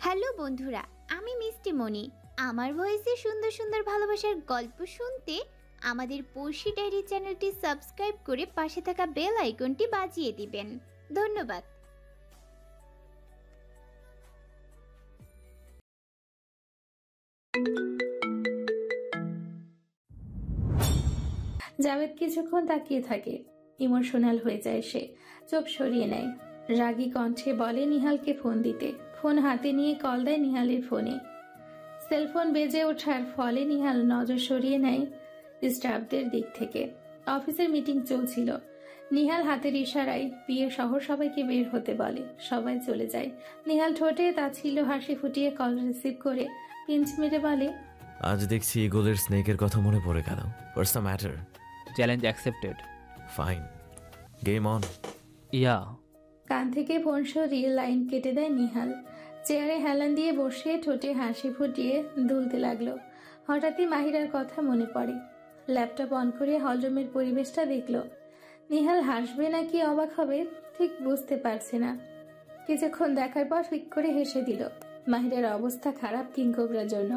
Hello বন্ধুরা, আমি মিষ্টি মনি। আমার ভয়েসে সুন্দর সুন্দর ভালোবাসার গল্প শুনতে আমাদের পড়শি ডায়েরি চ্যানেলটি সাবস্ক্রাইব করে পাশে থাকা বেল আইকনটি বাজিয়ে দিবেন। ধন্যবাদ। জাভেদ কিছুক্ষণ তাকিয়ে থাকে। ইমোশনাল হয়ে যায় সে, চোখ সরিয়ে নেয়। রাগী কণ্ঠে বলে নিহালকে ফোন দিতে। ফোন হাতে নিয়ে কল দেয় নিহালের ফোনে। সেলফোন বেজে ওঠার ফলে নিহাল নজর সরিয়ে নেয় স্টাফদের দিক থেকে। অফিসের মিটিং চলছিল। নিহাল হাতের ইশারায় বিয়ে সহ সবাইকে বের হতে বলে। সবাই চলে যায়। নিহাল ঠোঁটে তাচ্ছিল্য হাসি ফুটিয়ে কল রিসিভ করে পিঞ্চ মেরে বলে, আজ দেখছি ইগলের স্নেকের কথা মনে পড়ে গেল। What's the matter? Challenge accepted. Fine, game on. Yeah. কান থেকে ফোন সরিয়ে লাইন কেটে দেয় নিহাল। চেয়ারে হেলান দিয়ে বসে ঠোঁটে হাসি ফুটিয়ে দুলতে লাগলো। হঠাৎই মাহিরার কথা মনে পড়ে। ল্যাপটপ অন করে হলরুমের পরিবেশটা দেখলো। নিহাল হাসবে নাকি অবাক হবে ঠিক বুঝতে পারছে না। কিছুক্ষণ দেখার পর ফিক করে হেসে দিল। মাহিরার অবস্থা খারাপ কিংকোবরার জন্য।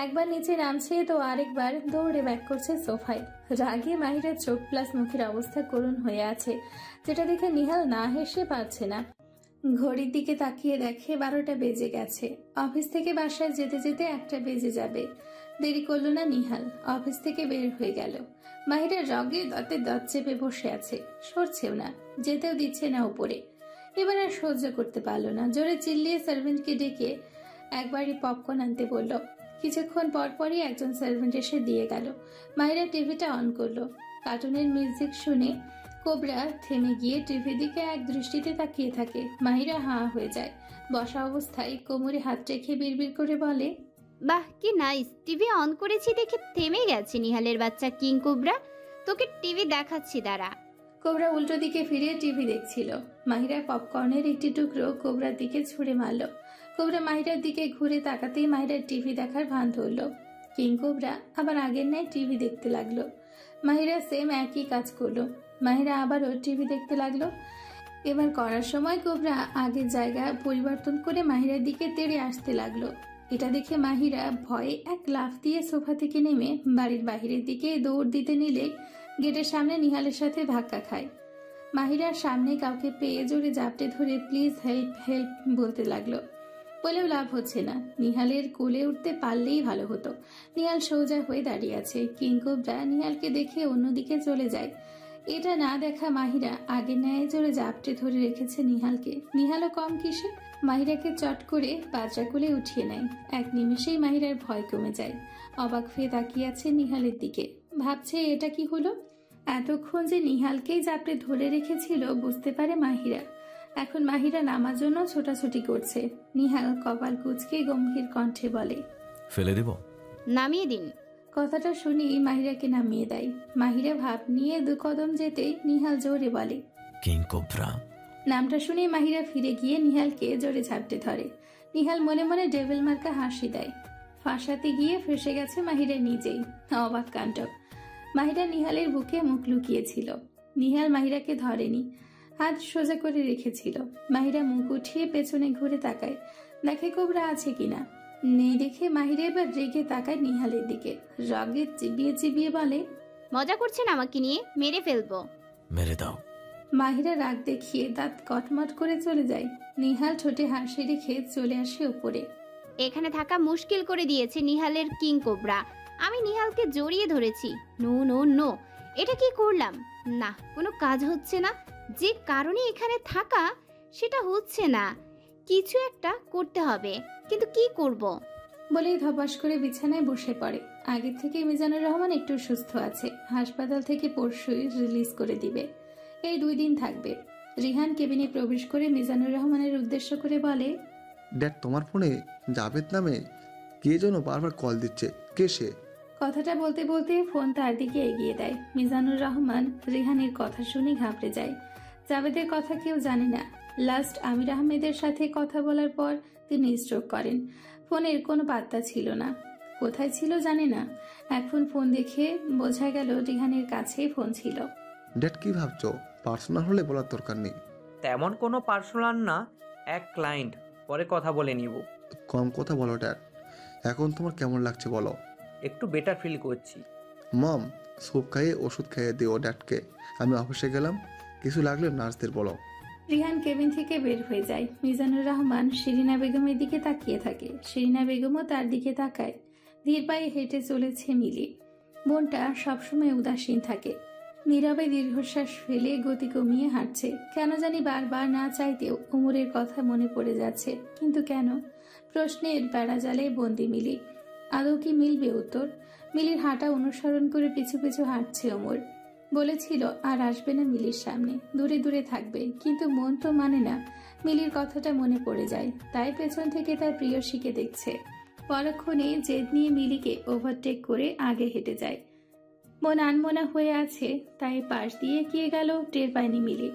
একবার নিচে নামছে তো আরেকবার দৌড়ে ব্যাক করছে সোফায়। রাগে মাহিরার চোখ প্লাস মুখের অবস্থা করুণ হয়ে আছে, যেটা দেখে নিহাল না হেসে পারছে না। ঘড়ির দিকে তাকিয়ে দেখে 12টা বেজে গেছে। অফিস থেকে বাসায় যেতে যেতে 1টা বেজে যাবে। দেরি করলো না নিহাল, অফিস থেকে বের হয়ে গেল। মাহিরার রগে দাঁতে দাঁত চেপে বসে আছে, সরছেও না, যেতেও দিচ্ছে না উপরে। এবার আর সহ্য করতে পারলো না, জোরে চিল্লিয়ে সার্ভেন্টকে ডেকে একবারই পপকর্ন আনতে বলল। কিছুক্ষণ পরপরই একজন সার্ভেন্ট এসে দিয়ে গেল। মাহিরা টিভিটা অন করলো। কার্টুনের মিউজিক শুনে কোবরা থেমে গিয়ে টিভির দিকে এক দৃষ্টিতে তাকিয়ে থাকে। মাহিরা হাঁ হয়ে যায়। বসা অবস্থায় কোমরে হাত রেখে বিড়বিড় করে বলে, বাহ কি নাইস, টিভি অন করেছি দেখে থেমে গেছে নিহালের বাচ্চা কিং কোবরা। তোকে টিভি দেখাচ্ছি দাঁড়া। কোবরা উল্টো দিকে ফিরিয়ে টিভি দেখছিল। মাহিরা পপকর্নের একটি টুকরো কোবরার দিকে ছুঁড়ে মারল। কোবরা মাহিরার দিকে ঘুরে তাকাতেই মাহিরার টিভি দেখার ভান ধরল। কিং কোবরা আবার আগের ন্যায় টিভি দেখতে লাগলো। মাহিরা সেম একই কাজ করলো। মাহিরা আবারও টিভি দেখতে লাগলো। এবার করার সময় কোবরা আগের জায়গা পরিবর্তন করে মাহিরার দিকে তেড়ে আসতে লাগলো। এটা দেখে মাহিরা ভয়ে এক লাফ দিয়ে সোফা থেকে নেমে বাড়ির বাহিরের দিকে দৌড় দিতে নিলে গেটের সামনে নিহালের সাথে ধাক্কা খায়। মাহিরার সামনে কাউকে পেয়ে জোরে জাপটে ধরে প্লিজ হেল্প হেল্প বলতে লাগলো। বলেও লাভ হচ্ছে না। নিহালের কোলে উঠতে পারলেই ভালো হতো। নিহাল সোজা হয়ে দাঁড়িয়ে আছে। কিংকোবরা নিহালকে দেখে অন্যদিকে চলে যায়। এটা না দেখা মাহিরা আগের ন্যায় জোরে জাপটে ধরে রেখেছে নিহালকে। নিহালও কম কিসে, মাহিরাকে চট করে বাজরা কোলে উঠিয়ে নেয়। এক নিমেষেই মাহিরার ভয় কমে যায়। অবাক হয়ে তাকিয়ে আছে নিহালের দিকে, ভাবছে এটা কি হলো। এতক্ষণ যে নিহালকেই জাপটে ধরে রেখেছিল বুঝতে পারে মাহিরা। এখন মাহিরা নামার জন্য ছোটাছুটি করছে। নিহাল কপাল কুঁচকে গম্ভীর কণ্ঠে বলে, ফেলে দিব? নামিয়ে দিন। কথাটা শুনি মাহিরাকে নামিয়ে দেয়। মাহিরা ভাব নিয়ে 2 কদম যেতেই নিহাল জোরে বলে, কিং কোবরা। নামটা শুনে মাহিরা ফিরে গিয়ে নিহালকে জোরে ঝাপটে ধরে। নিহাল মনে মনে ডেভিল মার্কা হাসি দেয়। ফাঁসাতে গিয়ে ফেসে গেছে মাহিরা নিজেই। অবাক কাণ্ড। মাহিরা নিহালের বুকে মুখ লুকিয়েছিল। নিহাল মাহিরাকে ধরেনি, হাত সোজা করে রেখেছিল। মাহিরা মুখ উঠিয়ে পেছনে ঘুরে তাকায়, দেখে কোবরা আছে কিনা। নেই দেখে মাহিরা এবার রেগে তাকায় নিহালের দিকে। রাগে চিবিয়ে চিবিয়ে বলে, মজা করছেন আমাকে নিয়ে, মেরে ফেলবো। মেরে দাও। মাহিরা রাগ দেখিয়ে দাঁত কটমট করে চলে যায়। নিহাল ঠোঁটে হাসি রেখে চলে আসে উপরে। এখানে থাকা মুশকিল করে দিয়েছে নিহালের কিং কোবরা। আমি নিহালকে জড়িয়ে ধরেছি। নো নো নো, এটা কি করলাম? না, কোনো কাজ হচ্ছে না। যে কারণে এখানে থাকা সেটা হচ্ছে না। কিছু একটা করতে হবে, কিন্তু কি করব? বলেই ধপাস করে বিছানায় বসে পড়ে। আগে থেকে মিজানুর রহমান একটু সুস্থ আছে। হাসপাতাল থেকে পরশুই রিলিজ করে দিবে। এই 2 দিন থাকবে। রিহান কেবিনে প্রবেশ করে মিজানুর রহমানের উদ্দেশ্য করে বলে, ড্যাড, তোমার ফোনে জাভেদ নামে কে যেন বারবার কল দিচ্ছে, কে সে? কথাটা বলতে বলতে ফোন তার দিকে এগিয়ে দেয়। মিজানুর রহমান রিহানের কথা শুনে ঘাবড়ে যায়। জাভেদের কথা কেউ জানে না। লাস্ট আমির আহমেদের সাথে কথা বলার পর তিনি স্ট্রোক করেন। ফোনের কোনো পাত্তা ছিল না, কোথায় ছিল জানে না। এখন ফোন দেখে বোঝা গেল রিহানের কাছেই ফোন ছিল। ড্যাড, কি ভাবছো? পার্সোনাল হলে বলার দরকার নেই। তেমন কোনো পার্সোনাল না, এক ক্লায়েন্ট, পরে কথা বলে নিব। কম কথা বলো ড্যাড। এখন তোমার কেমন লাগছে বলো? একটু বেটার ফিল করছি। মম, স্যুপ খাইয়ে ওষুধ খাইয়ে দিও ড্যাডকে। আমি অফিসে গেলাম, কিছু লাগলে নার্সদের বলো। রিহান কেবিন থেকে বের হয়ে যায়। মিজানুর রহমান শিরিনা বেগমের দিকে তাকিয়ে থাকে। শিরিনা বেগমও তার দিকে তাকায়। ধীর পায়ে হেঁটে চলেছে মিলি। মনটা সবসময় উদাসীন থাকে। নীরবে দীর্ঘশ্বাস ফেলে গতি কমিয়ে হাঁটছে। কেন জানি বারবার না চাইতেও ওমরের কথা মনে পড়ে যাচ্ছে। কিন্তু কেন? প্রশ্নের বেড়াজালে বন্দি মিলি। আদৌ কি মিলবে উত্তর? মিলির হাঁটা অনুসরণ করে পিছু পিছু হাঁটছে ওমর। বলেছিল আর আসবে না মিলির সামনে, দূরে দূরে থাকবে, কিন্তু মন তো মানে না। মিলির কথাটা মনে পড়ে যায়, তাই পেছন থেকে তার প্রিয়সীকে দেখছে। পরক্ষণে জেদ নিয়ে মিলিকে ওভারটেক করে আগে হেঁটে যায়। মন আনমনা হয়ে আছে, তাই পাশ দিয়ে এগিয়ে গেল টের পায়নি মিলি।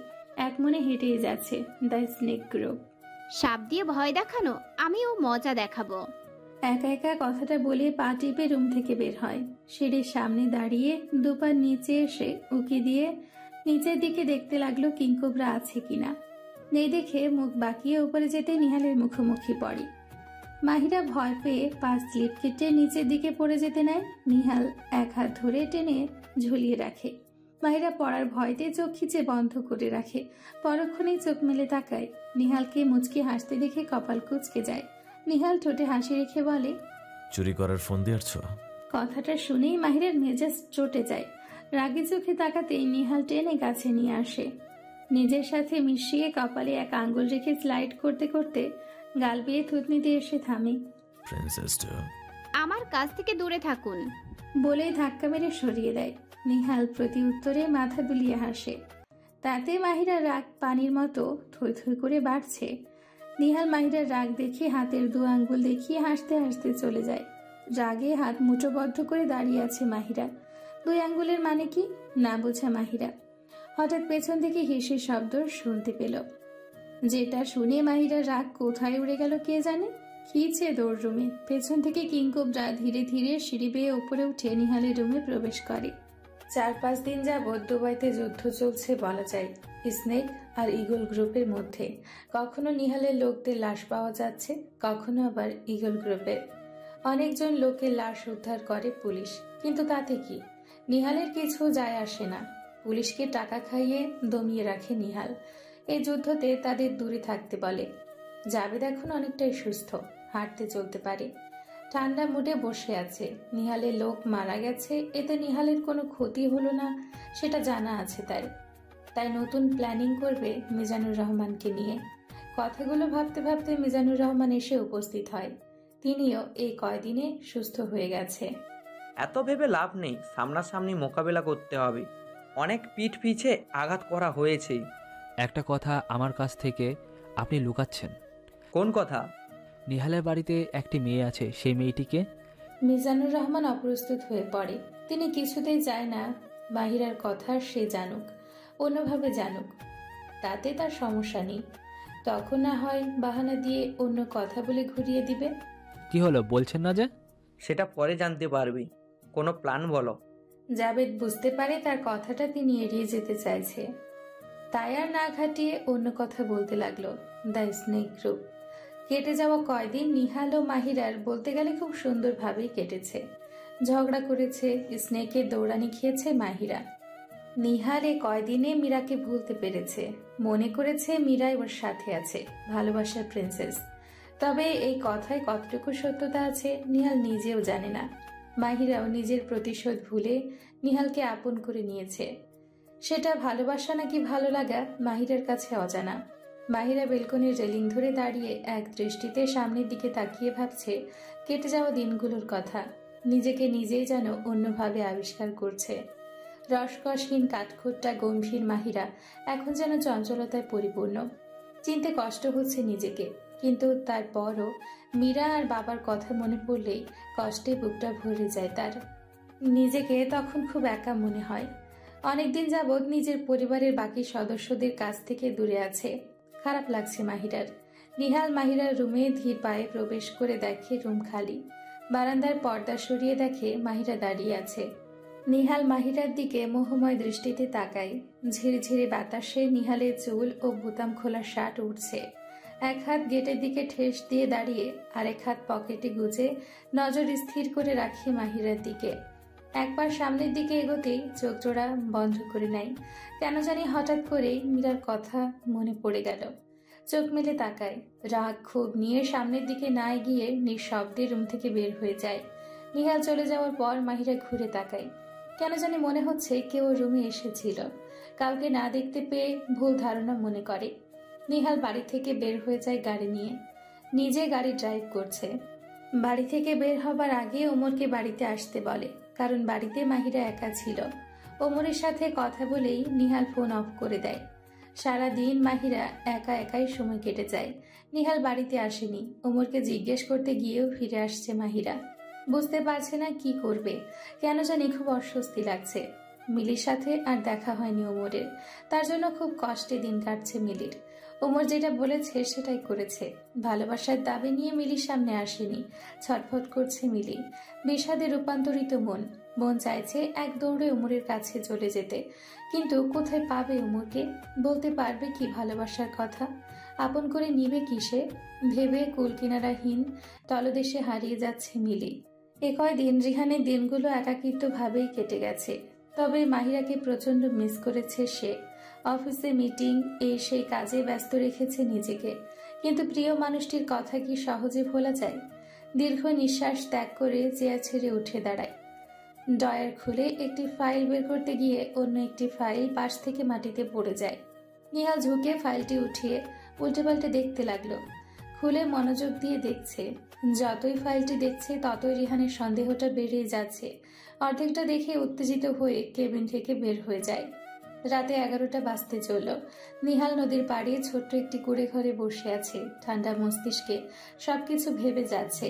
এক মনে হেঁটেই যাচ্ছে দ্য স্নেক গ্রুপ। সাপ দিয়ে ভয় দেখানো, আমিও মজা দেখাবো। একা একা কথাটা বলে পা টিপে রুম থেকে বের হয়। সিঁড়ির সামনে দাঁড়িয়ে দুপা নিচে এসে উকি দিয়ে নিচের দিকে দেখতে লাগলো কিংকোবরা আছে কিনা। নেই দেখে মুখ বাঁকিয়ে উপরে যেতে নিহালের মুখোমুখি পড়ে। মাহিরা ভয় পেয়ে পা স্লিপ কেটে নিচের দিকে পড়ে যেতে নেয়। নিহাল এক হাত ধরে টেনে ঝুলিয়ে রাখে। মাহিরা পড়ার ভয়তে চোখ খিচে বন্ধ করে রাখে। পরক্ষণেই চোখ মেলে তাকায়। নিহালকে মুচকি হাসতে দেখে কপাল কুঁচকে যায়। নিহাল ঠোঁটে হাসি রেখে বলে, চুরি করার ফোন দিয়েছ? কথাটা শুনেই মাহিরার মেজাজ চটে যায়। রাগি চোখে তাকাতেই নিহাল টেনে কাছে নিয়ে আসে। নিজের সাথে মিশিয়ে কপালে এক আঙ্গুল রেখে স্লাইড করতে করতে গাল বেয়ে থুতনিতে এসে থামে। প্রিন্সেসটা আমার কাছ থেকে দূরে থাকুন। বলেই ধাক্কা মেরে সরিয়ে দেয়। নিহাল প্রতি উত্তরে মাথা দুলিয়ে হাসে। তাতে মাহিরার রাগ পানির মতো থই থই করে বাড়ছে। নিহাল মাহিরার রাগ দেখে হাতের দু আঙ্গুল দেখিয়ে হাসতে হাসতে চলে যায়। রাগে হাত মুঠোবদ্ধ করে দাঁড়িয়ে আছে মাহিরা। দুই আঙ্গুলের মানে কি না বোঝা মাহিরা। হঠাৎ পেছন থেকে হেসের শব্দ শুনতে পেল, যেটা শুনে মাহিরার রাগ কোথায় উড়ে গেল কে জানে। খিচে দৌড় রুমে। পেছন থেকে কিংকোবরা ধীরে ধীরে সিঁড়ি বেয়ে উপরে উঠে নিহালের রুমে প্রবেশ করে। 4-5 দিন যাবৎ দুবাইতে যুদ্ধ চলছে বলা যায় স্নেক আর ইগল গ্রুপের মধ্যে। কখনো নিহালের লোকদের লাশ পাওয়া যাচ্ছে, কখনো আবার ইগল গ্রুপের অনেকজন লোকের লাশ উদ্ধার করে পুলিশ। কিন্তু তাতে কি, নিহালের কিছু যায় আসে না। পুলিশকে টাকা খাইয়ে দমিয়ে রাখে নিহাল। এই যুদ্ধতে তাদের দূরে থাকতে বলে। জাবেদ এখন অনেকটাই সুস্থ, হাঁটতে চলতে পারে, ঠান্ডা মুডে বসে আছে। নিহালের লোক মারা গেছে, এতে নিহালের কোনো ক্ষতি হলো না সেটা জানা আছে তার। তাই নতুন প্ল্যানিং করবে মিজানুর রহমানকে নিয়ে। কথাগুলো ভাবতে ভাবতে মিজানুর রহমান এসে উপস্থিত হয়। তিনিও এই কয়দিনে সুস্থ হয়ে গেছে। এত ভেবে লাভ নেই, সামনাসামনি মোকাবেলা করতে হবে। অনেক পিঠ পিছে আঘাত করা হয়েছে। একটা কথা আমার কাছ থেকে আপনি লুকাচ্ছেন। কোন কথা? নিহালের বাড়িতে একটি মেয়ে আছে, সেই মেয়েটিকে। মিজানুর রহমান অপ্রস্তুত হয়ে পড়ে। তিনি কিছুতেই চায় না মাহিরার কথা সে জানুক, অন্যভাবে জানুক। তাতে তার সমস্যা নেই। তখন না হয় বাহানা দিয়ে অন্য কথা বলে ঘুরিয়ে দিবে। কি হলো বলছেন না যে? সেটা পরে জানতে পারবি। কোনো প্ল্যান বলো। জাবেদ বুঝতে পারে তার কথাটা তিনি এড়িয়ে যেতে চাইছে, তাই আর না ঘাটিয়ে অন্য কথা বলতে লাগলো। The snake group. কেটে যাওয়া কয়দিন নিহাল ও মাহিরার বলতে গেলে খুব সুন্দরভাবেই কেটেছে। ঝগড়া করেছে, স্নেকের দৌড়ানি খেয়েছে মাহিরা। নিহাল এ কয়দিনে মীরাকে ভুলতে পেরেছে, মনে করেছে মীরাই ওর সাথে আছে, ভালোবাসার প্রিন্সেস। তবে এই কথায় কতটুকু সত্যতা আছে নিহাল নিজেও জানে না। মাহিরাও নিজের প্রতিশোধ ভুলে নিহালকে আপন করে নিয়েছে। সেটা ভালোবাসা নাকি ভালো লাগা মাহিরার কাছে অজানা। মাহিরা বেলকনির রেলিং ধরে দাঁড়িয়ে এক দৃষ্টিতে সামনের দিকে তাকিয়ে ভাবছে কেটে যাওয়া দিনগুলোর কথা। নিজেকে নিজেই যেন অন্যভাবে আবিষ্কার করছে। রসকসহীন কাঠখোট্টা গম্ভীর মাহিরা এখন যেন চঞ্চলতায় পরিপূর্ণ। চিনতে কষ্ট হচ্ছে নিজেকে, কিন্তু তারপরও মীরা আর বাবার কথা মনে পড়লেই কষ্টে বুকটা ভরে যায় তার। নিজেকে তখন খুব একা মনে হয়। অনেকদিন যাবৎ নিজের পরিবারের বাকি সদস্যদের কাছ থেকে দূরে আছে। খারাপ লাগছে মাহিরার। নিহাল মাহিরার রুমে ধীর পায়ে প্রবেশ করে দেখে রুম খালি। বারান্দার পর্দা সরিয়ে দেখে মাহিরা দাঁড়িয়ে আছে। নিহাল মাহিরার দিকে মোহময় দৃষ্টিতে তাকায়। ঝিরঝিরে বাতাসে নিহালের চুল ও বোতাম খোলা শার্ট উঠছে। এক হাত গেটের দিকে ঠেস দিয়ে দাঁড়িয়ে আরেক হাত পকেটে গুজে নজর স্থির করে রাখি মাহিরার দিকে। একবার সামনের দিকে এগোতেই চোখ জোড়া বন্ধ করে নেয়। কেন জানি হঠাৎ করে মীরার কথা মনে পড়ে গেল। চোখ মেলে তাকায়, রাগ ক্ষোভ নিয়ে সামনের দিকে না এগিয়ে নিঃশব্দে রুম থেকে বের হয়ে যায়। নিহাল চলে যাওয়ার পর মাহিরা ঘুরে তাকায়। কেন জানি মনে হচ্ছে কেউ রুমে এসেছিল। কাউকে না দেখতে পেয়ে ভুল ধারণা মনে করে। নিহাল বাড়ি থেকে বের হয়ে যায় গাড়ি নিয়ে, নিজে গাড়ি ড্রাইভ করছে। বাড়ি থেকে বের হবার আগে ওমরকে বাড়িতে আসতে বলে, কারণ বাড়িতে মাহিরা একা ছিল। ওমরের সাথে কথা বলেই নিহাল ফোন অফ করে দেয়। সারা দিন মাহিরা একা একাই সময় কেটে যায়। নিহাল বাড়িতে আসেনি। ওমরকে জিজ্ঞেস করতে গিয়েও ফিরে আসছে মাহিরা। বুঝতে পারছে না কি করবে। কেন জানি খুব অস্বস্তি লাগছে। মিলির সাথে আর দেখা হয়নি ওমরের, তার জন্য খুব কষ্টে দিন কাটছে মিলির। ওমর যেটা বলেছে সেটাই করেছে। ভালোবাসার দাবি নিয়ে মিলির সামনে আসেনি। ছটফট করছে মিলি, বিষাদে রূপান্তরিত মন। মন চাইছে এক দৌড়ে ওমরের কাছে চলে যেতে, কিন্তু কোথায় পাবে ওমরকে? বলতে পারবে কি ভালোবাসার কথা? আপন করে নিবে কিসে? ভেবে কুল কিনারাহীন তলদেশে হারিয়ে যাচ্ছে মিলি। এ কয়দিন রিহানের দিনগুলো একাকিত্বভাবেই কেটে গেছে। তবে মাহিরাকে প্রচন্ড মিস করেছে সে। অফিসে মিটিং সেই কাজে ব্যস্ত রেখেছে নিজেকে, কিন্তু প্রিয় মানুষটির কথা কি সহজে ভোলা যায়? দীর্ঘ নিঃশ্বাস ত্যাগ করে চেয়ার ছেড়ে উঠে দাঁড়ায়। ড্রয়ার খুলে একটি ফাইল বের করতে গিয়ে অন্য একটি ফাইল পাশ থেকে মাটিতে পড়ে যায়। নিহাল ঝুঁকে ফাইলটি উঠিয়ে উল্টে পাল্টে দেখতে লাগলো। খুলে মনোযোগ দিয়ে দেখছে। যতই ফাইলটি দেখছে ততই রিহানের সন্দেহটা বেড়ে যাচ্ছে। অর্ধেকটা দেখে উত্তেজিত হয়ে কেবিন থেকে বের হয়ে যায়। রাতে 11টা বাজতে চলল। নিহাল নদীর পাড়ে ছোট্ট একটি কুড়ে ঘরে বসে আছে। ঠান্ডা মস্তিষ্কে সবকিছু ভেবে যাচ্ছে।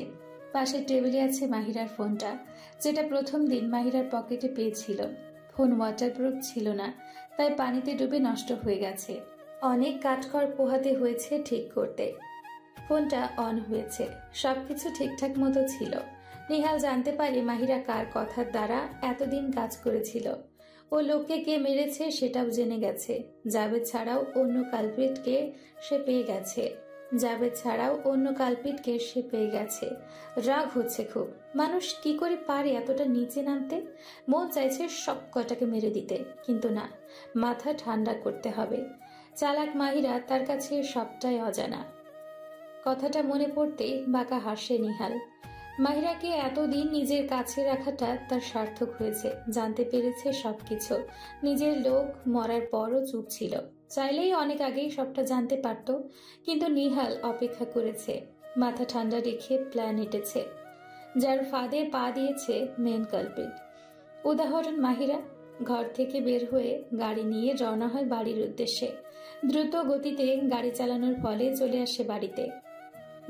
পাশের টেবিলে আছে মাহিরার ফোনটা, যেটা প্রথম দিন মাহিরার পকেটে পেয়েছিল। ফোন ওয়াটারপ্রুফ ছিল না, তাই পানিতে ডুবে নষ্ট হয়ে গেছে। অনেক কাঠখড় পোহাতে হয়েছে ঠিক করতে। ফোনটা অন হয়েছে, সবকিছু ঠিকঠাক মতো ছিল। নিহাল জানতে পারে মাহিরা কার কথার দ্বারা এতদিন কাজ করেছিল। ও লোককে কে মেরেছে সেটাও জেনে গেছে। জাবেদ ছাড়াও অন্য কালপ্রিটকে সে পেয়ে গেছে। রাগ হচ্ছে খুব। মানুষ কি করে পারে এতটা নিচে নামতে? মন চাইছে সব কটাকে মেরে দিতে, কিন্তু না, মাথা ঠান্ডা করতে হবে। চালাক মাহিরা, তার কাছে সবটাই অজানা। কথাটা মনে পড়তে বাঁকা হাসে নিহাল। মাহিরাকে এতদিন নিজের কাছে রাখাটা তার সার্থক হয়েছে। জানতে পেরেছে সবকিছু। নিজের লোক মরার পরও চুপ ছিল। চাইলেই অনেক আগেই সবটা জানতে পারত, কিন্তু নিহাল অপেক্ষা করেছে। মাথা ঠান্ডা রেখে প্ল্যান এঁটেছে। যার ফাঁদে পা দিয়েছে মেন কালপ্রিট। উদাহরণ মাহিরা। ঘর থেকে বের হয়ে গাড়ি নিয়ে রওনা হয় বাড়ির উদ্দেশ্যে। দ্রুত গতিতে গাড়ি চালানোর ফলে চলে আসে বাড়িতে।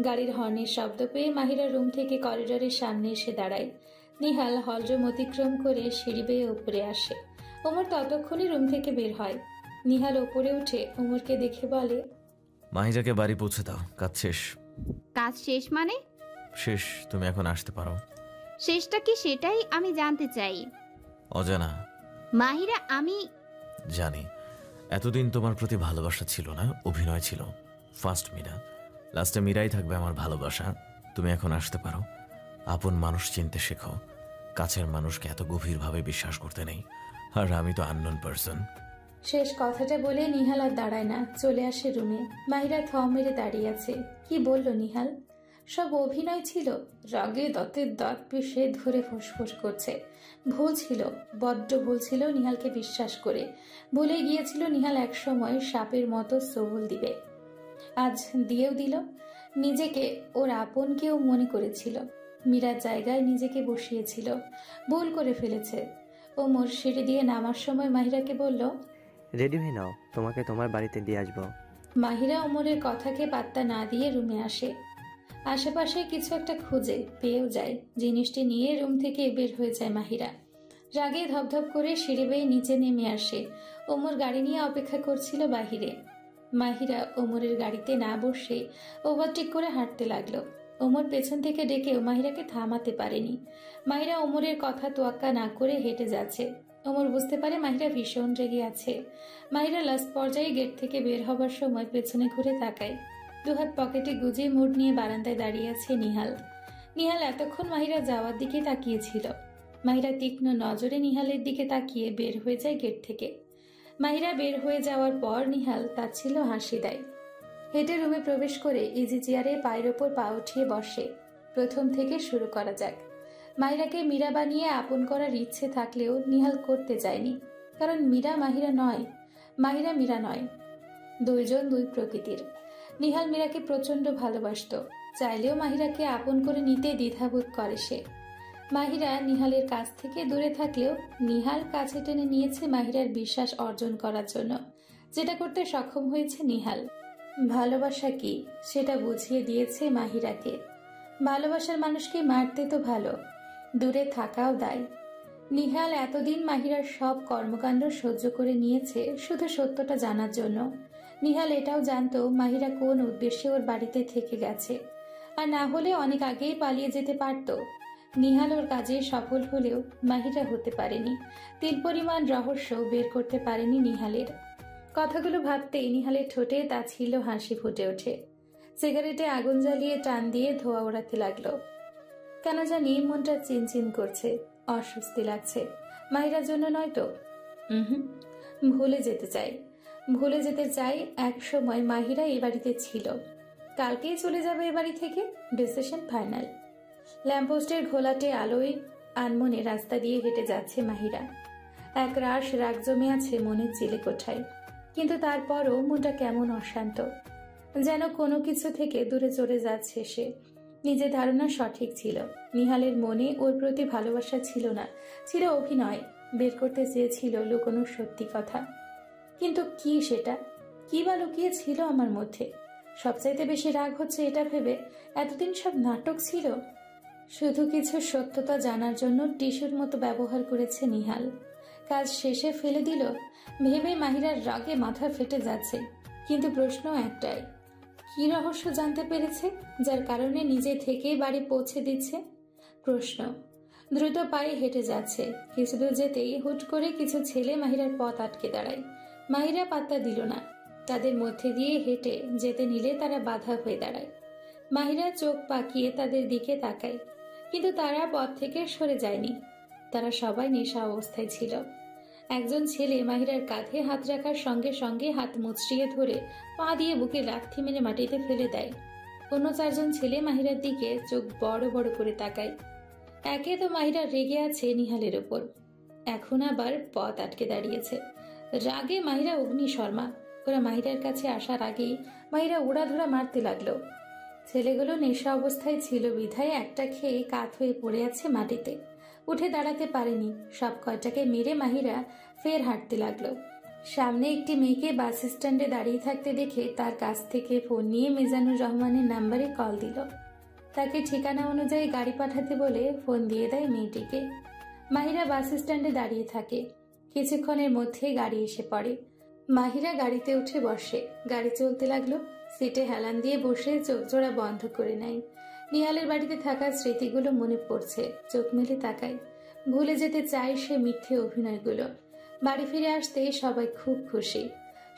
গাড়ির হর্নের শব্দ পেয়ে মাহিরা রুম থেকে করিডোরের সামনে এসে দাঁড়ায়। নিহাল হলরুম অতিক্রম করে সিঁড়ি বেয়ে উপরে আসে। ওমর ততক্ষণে রুম থেকে বের হয়। নিহাল উপরে উঠে ওমরকে দেখে বলে, মাহিরাকে বাড়ি পৌঁছে দাও, কাজ শেষ। কাজ শেষ মানে? শেষ, তুমি এখন আসতে পারো। শেষটা কি সেটাই আমি জানতে চাই। অজানা? মাহিরা, আমি জানি এতদিন তোমার প্রতি ভালোবাসা ছিল না, অভিনয় ছিল। ফার্স্ট মীরা, লাস্টে মীরাই থাকবে আমার ভালোবাসা। তুমি এখন আসতে পারো। আপন মানুষ চিনতে শেখো। কাছের মানুষকে এত গভীরভাবে বিশ্বাস করতে নেই। আর আমি তো আননোন পারসন। শেষ কথাটা বলে নিহাল আর দাঁড়ায় না, চলে আসে রুমে। মাহিরা থম মেরে দাঁড়িয়ে আছে। কি বলল নিহাল? সব অভিনয় ছিল? রাগে দাঁতের দাঁত পিষে ধরে ফুসফুস করছে। ভুল ছিল, বড্ড ভুল ছিল নিহালকে বিশ্বাস করে। ভুলে গিয়েছিল নিহাল একসময় সাপের মতো সবল দিবে। আজ দিয়েও দিল। নিজেকে ওর আপন কেউ মনে করেছিল। মীরার জায়গায় নিজেকে বসিয়েছিল। ভুল করে ফেলেছে। ওমর সিঁড়ি দিয়ে নামার সময় মাহিরাকে বলল, রেডি হয়ে নাও, তোমাকে তোমার বাড়িতে দিয়ে আসবো। মাহিরা ওমরের কথাকে পাত্তা না দিয়ে রুমে আসে। আশেপাশে কিছু একটা খুঁজে পেয়েও যায়। জিনিসটি নিয়ে রুম থেকে বের হয়ে যায় মাহিরা। রাগে ধপধপ করে সিঁড়ি বেয়ে নিচে নেমে আসে। ওমর গাড়ি নিয়ে অপেক্ষা করছিল বাহিরে। মাহিরা ওমরের গাড়িতে না বসে ওভারটেক করে হাঁটতে লাগলো। ওমর পেছন থেকে ডেকেও মাহিরাকে থামাতে পারেনি। মাহিরা ওমরের কথা তোয়াক্কা না করে হেঁটে যাচ্ছে। ওমর বুঝতে পারে মাহিরা ভীষণ রেগে আছে। মাহিরা লাস্ট পর্যায়ে গেট থেকে বের হবার সময় পেছনে ঘুরে তাকায়। দুহাত পকেটে গুজে মুড নিয়ে বারান্দায় দাঁড়িয়ে আছে নিহাল। নিহাল এতক্ষণ মাহিরা যাওয়ার দিকে তাকিয়েছিল। মাহিরা তীক্ষ্ণ নজরে নিহালের দিকে তাকিয়ে বের হয়ে যায় গেট থেকে। মাহিরা বের হয়ে যাওয়ার পর নিহাল তাচ্ছিল্য হাসি দেয়। হেঁটে রুমে প্রবেশ করে ইজি চেয়ারে পায়ের ওপর পা উঠিয়ে বসে। প্রথম থেকে শুরু করা যাক। মাহিরাকে মীরা বানিয়ে আপন করার ইচ্ছে থাকলেও নিহাল করতে চায়নি, কারণ মীরা মাহিরা নয়, মাহিরা মীরা নয়। দুইজন দুই প্রকৃতির। নিহাল মীরাকে প্রচণ্ড ভালোবাসত, চাইলেও মাহিরাকে আপন করে নিতে দ্বিধাবোধ করে সে। মাহিরা নিহালের কাছ থেকে দূরে থাকলেও নিহাল কাছে টেনে নিয়েছে মাহিরার বিশ্বাস অর্জন করার জন্য, যেটা করতে সক্ষম হয়েছে নিহাল। ভালোবাসা কি সেটা বুঝিয়ে দিয়েছে মাহিরাকে। ভালোবাসার মানুষকে মারতে তো ভালো, দূরে থাকাও দায়। নিহাল এতদিন মাহিরার সব কর্মকাণ্ড সহ্য করে নিয়েছে শুধু সত্যটা জানার জন্য। নিহাল এটাও জানতো মাহিরা কোন উদ্দেশ্যে ওর বাড়িতে থেকে গেছে, আর না হলে অনেক আগেই পালিয়ে যেতে পারত। নিহাল ওর কাজে সফল হলেও মাহিরা হতে পারেনি, তিল পরিমাণ রহস্য বের করতে পারেনি নিহালের। কথাগুলো ভাবতেই নিহালের ঠোঁটে তা ছিল হাসি ফুটে ওঠে। সিগারেটে আগুন জ্বালিয়ে টান দিয়ে ধোঁয়া ওড়াতে লাগলো। কেন জানি মনটা চিনচিন করছে, অস্বস্তি লাগছে। মাহিরার জন্য নয় তো, ভুলে যেতে চাই। ভুলে যেতে চাই এক সময় মাহিরা এ বাড়িতে ছিল। কালকেই চলে যাবে এ বাড়ি থেকে, ডিসিশন ফাইনাল। ল্যাম্পপোস্টের ঘোলাটে আলোয় আনমনে রাস্তা দিয়ে হেঁটে যাচ্ছে মাহিরা। এক রাশ রাগ জমে আছে মনের চিলে কোঠায়, কিন্তু তারপরও মনটা কেমন অশান্ত, যেন কোনো কিছু থেকে দূরে চলে যাচ্ছে সে। নিজের ধারণা সঠিক ছিল, নিহালের মনে ওর প্রতি ভালোবাসা ছিল না, ছিল অভিনয়। বের করতে চেয়েছিল লুকোনো সত্যি কথা, কিন্তু কি সেটা, কি বা লুকিয়ে ছিল আমার মধ্যে? সবচাইতে বেশি রাগ হচ্ছে এটা ভেবে এতদিন সব নাটক ছিল। শুধু কিছু সত্যতা জানার জন্য টিস্যুর মতো ব্যবহার করেছে নিহাল। কাজ শেষে ফেলে দিল ভেবে মাহিরার রাগে মাথা ফেটে যাচ্ছে। কিন্তু প্রশ্ন একটাই, কি রহস্য জানতে পেরেছে যার কারণে নিজে থেকেই বাড়ি পৌঁছে দিচ্ছে? প্রশ্ন। দ্রুত পায়ে হেঁটে যাচ্ছে। কিছু দূর যেতেই হুট করে কিছু ছেলে মাহিরার পথ আটকে দাঁড়ায়। মাহিরা পাত্তা দিল না। তাদের মধ্যে দিয়ে হেঁটে যেতে নিলে তারা বাধা হয়ে দাঁড়ায়। মাহিরা চোখ পাকিয়ে তাদের দিকে তাকায়, কিন্তু তারা পথ থেকে সরে যায়নি। তারা সবাই নেশা অবস্থায় ছিল। একজন ছেলে মাহিরার কাঁধে হাত রাখার সঙ্গে সঙ্গে হাত মুচড়িয়ে ধরে পা দিয়ে বুকে লাথি মেরে মাটিতে ফেলে দেয়। অন্য চারজন ছেলে মাহিরার দিকে চোখ বড় বড় করে তাকায়। একে তো মাহিরা রেগে আছে নিহালের ওপর, এখন আবার পথ আটকে দাঁড়িয়েছে। রাগে মাহিরা অগ্নিশর্মা। ওরা মাহিরার কাছে আসার আগেই মাহিরা উড়াধুরা মারতে লাগলো। ছেলেগুলো নেশা অবস্থায় ছিল বিধায় একটা খেয়ে কাত হয়ে পড়ে আছে মাটিতে, উঠে দাঁড়াতে পারেনি। সব কয়টাকে মেরে মাহিরা ফের হাঁটতে লাগলো। সামনে একটি মেয়েকে বাস স্ট্যান্ডে দাঁড়িয়ে থাকতে দেখে তার কাছ থেকে ফোন নিয়ে মিজানুর রহমানের নাম্বারে কল দিল। তাকে ঠিকানা অনুযায়ী গাড়ি পাঠাতে বলে ফোন দিয়ে দেয় মেয়েটিকে। মাহিরা বাস স্ট্যান্ডে দাঁড়িয়ে থাকে। কিছুক্ষণের মধ্যে গাড়ি এসে পড়ে। মাহিরা গাড়িতে উঠে বসে। গাড়ি চলতে লাগলো। সিটে হেলান দিয়ে বসে চোখ জোড়া বন্ধ করে নেয়। নিহালের বাড়িতে থাকা স্মৃতিগুলো মনে পড়ছে। চোখ মেলে তাকায়। ভুলে যেতে চায় সে মিথ্যে অভিনয়গুলো। বাড়ি ফিরে আসতে সবাই খুব খুশি।